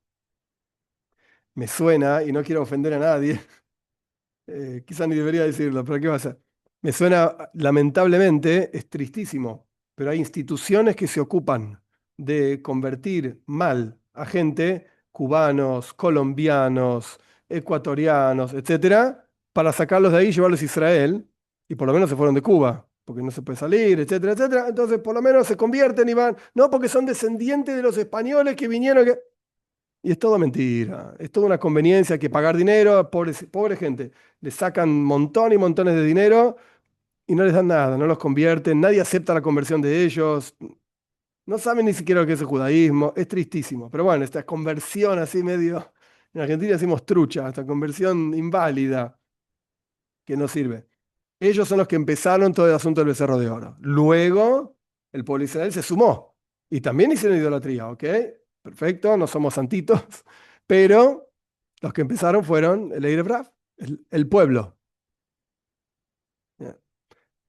Me suena, y no quiero ofender a nadie, quizá ni debería decirlo, pero ¿qué va a hacer? Me suena, lamentablemente, es tristísimo, pero hay instituciones que se ocupan de convertir mal a gente, cubanos, colombianos, ecuatorianos, etcétera, para sacarlos de ahí y llevarlos a Israel, y por lo menos se fueron de Cuba, porque no se puede salir, etcétera, etcétera. Entonces, por lo menos se convierten y van, no porque son descendientes de los españoles que vinieron. Y es todo mentira, es toda una conveniencia que pagar dinero, pobre gente, le sacan montones y montones de dinero y no les dan nada, no los convierten, nadie acepta la conversión de ellos, no saben ni siquiera lo que es el judaísmo, es tristísimo. Pero bueno, esta conversión así medio, en Argentina decimos trucha, esta conversión inválida que no sirve. Ellos son los que empezaron todo el asunto del becerro de oro. Luego, el pueblo de Israel se sumó y también hicieron idolatría, ¿ok? Perfecto, no somos santitos, pero los que empezaron fueron el Erev Rav, el pueblo.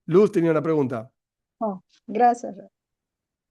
Luz tenía una pregunta. Oh, gracias.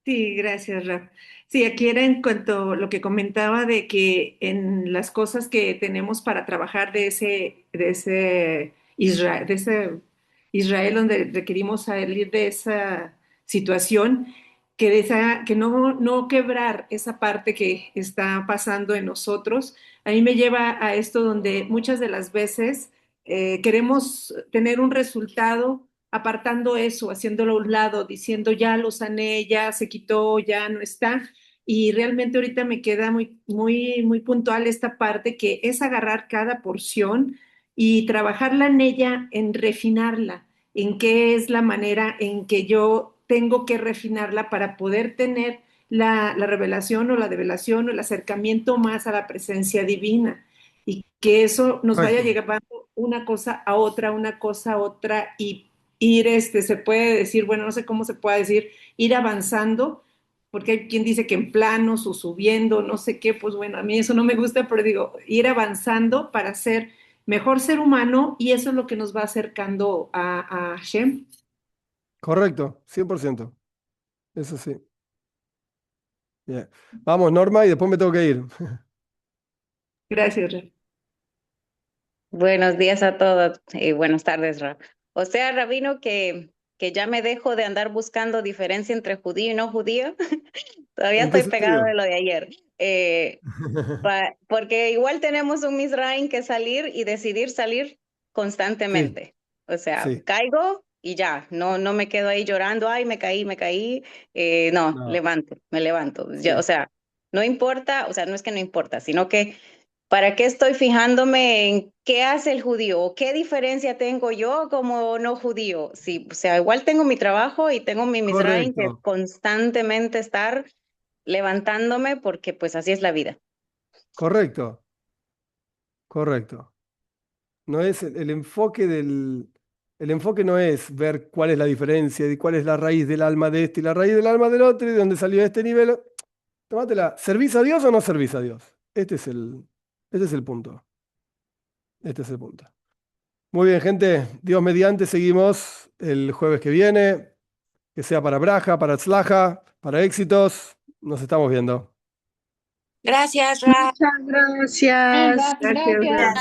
Sí, gracias, Raf. Sí, aquí era en cuanto a lo que comentaba de que en las cosas que tenemos para trabajar de ese Israel donde requerimos salir de esa situación, que no quebrar esa parte que está pasando en nosotros, a mí me lleva a esto donde muchas de las veces queremos tener un resultado apartando eso, haciéndolo a un lado, diciendo ya lo sané, ya se quitó, ya no está. Y realmente ahorita me queda muy puntual esta parte que es agarrar cada porción y trabajarla en ella, en refinarla, en qué es la manera en que yo tengo que refinarla para poder tener la revelación o la develación o el acercamiento más a la presencia divina y que eso nos vaya Correcto. llevando una cosa a otra, una cosa a otra y ir, se puede decir, bueno, no sé cómo se puede decir, ir avanzando, porque hay quien dice que en planos o subiendo, no sé qué, pues bueno, a mí eso no me gusta, pero digo, ir avanzando para ser mejor ser humano y eso es lo que nos va acercando a Hashem. Correcto, 100%. Eso sí. Bien. Vamos, Norma, y después me tengo que ir. Gracias, Raf. Buenos días a todos y buenas tardes, Rab. O sea, Rabino, que ya me dejo de andar buscando diferencia entre judío y no judío. Todavía ¿En qué estoy pegado de sentido? lo de ayer. Porque igual tenemos un Mizraim que salir y decidir salir Sí, constantemente. O sea, sí. caigo y ya, no me quedo ahí llorando, ay, me caí. No, No, me levanto. O sí. sea, no importa, o sea, no es que no importa, sino que ¿para qué estoy fijándome en qué hace el judío o qué diferencia tengo yo como no judío? Sí, o sea, igual tengo mi trabajo y tengo mi Mizraim que es Correcto, constantemente estar levantándome porque pues así es la vida. correcto, correcto. No es el enfoque el enfoque no es ver cuál es la diferencia y cuál es la raíz del alma de este y la raíz del alma del otro y de dónde salió este nivel. Tómatela. ¿Servís a Dios o no servís a Dios? Este es el punto. Este es el punto. Muy bien, gente. Dios mediante, seguimos el jueves que viene. Que sea para Braja, para Tzlaja, para éxitos. Nos estamos viendo. Gracias, Ra. Muchas gracias. Gracias, Raf. Gracias.